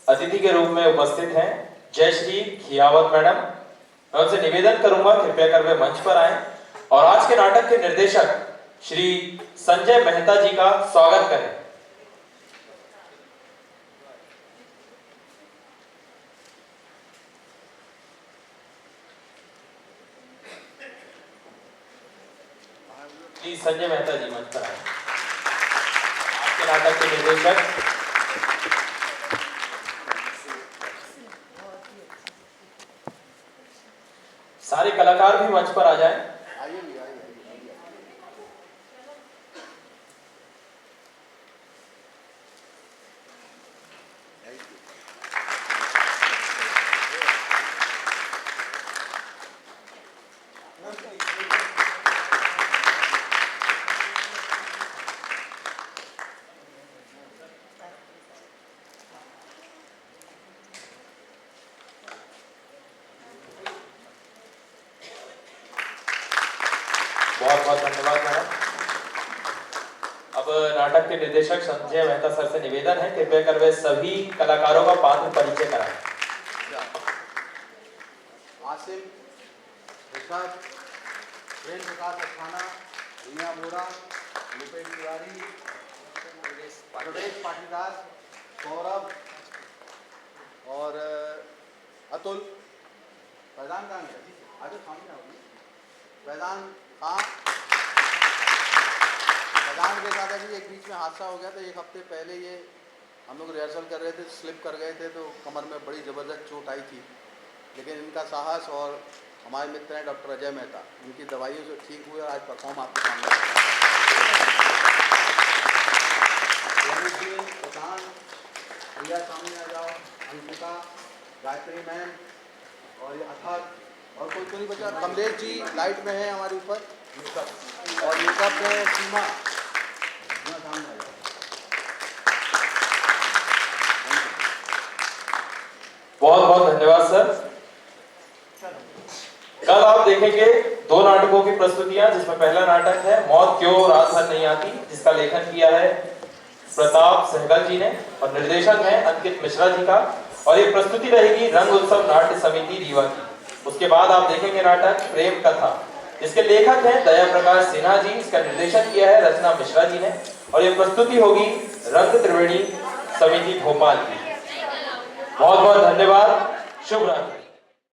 अतिथि के रूप में उपस्थित हैं जयश्री खियावत मैडम। मैं उनसे निवेदन करूंगा कृपया कर वे मंच पर आएं और आज के नाटक के निर्देशक श्री संजय मेहता जी का स्वागत करें। प्लीज संजय मेहता जी मंच पर आए। आज के नाटक के निर्देशक सारे कलाकार भी मंच पर आ जाएं। बहुत बहुत धन्यवाद मैडम। अब नाटक के निर्देशक संजय मेहता सर से निवेदन है कृपया कर वे सभी कलाकारों का पात्र परिचय कराएं। आसिम, ऋषभ, प्रेम प्रकाश अस्थाना, रीना बोरा, भूपेश तिवारी, प्रदेश पाटीदार, सौरभ और अतुल। फैजान कहाँ है? आगे सामने आओ। फैजान हाँ, फैजान के साथ अभी एक बीच में हादसा हो गया था। एक हफ्ते पहले ये हम लोग रिहर्सल कर रहे थे, स्लिप कर गए थे तो कमर में बड़ी ज़बरदस्त चोट आई थी। लेकिन इनका साहस और हमारे मित्र हैं डॉक्टर अजय मेहता, उनकी दवाइयों से ठीक हुए आज परफॉर्म आपके सामने। प्रधान भैया सामने आ जाओ। अंकिता, गायत्री मैम और ये अथर और कोई तो नहीं बचा। कमलेश जी लाइट में है हमारे ऊपर मेकअप और मेकअप में सीमा सामने आ जाओ। बहुत बहुत धन्यवाद सर। कल आप देखेंगे 2 नाटकों की प्रस्तुतियां, जिसमें पहला नाटक है मौत क्यों रात भर नहीं आती, जिसका लेखन किया है प्रताप सहगल जी ने और निर्देशन है अंकित मिश्रा जी का, और ये प्रस्तुति रहेगी रंग उत्सव नाट्य समिति रीवा की। उसके बाद आप देखेंगे नाटक प्रेम कथा, जिसके लेखक हैं दया प्रकाश सिन्हा जी, इसका निर्देशन किया है रचना मिश्रा जी ने, और ये प्रस्तुति होगी रंग त्रिवेणी समिति भोपाल की। बहुत बहुत धन्यवाद। शुभ रात्रि।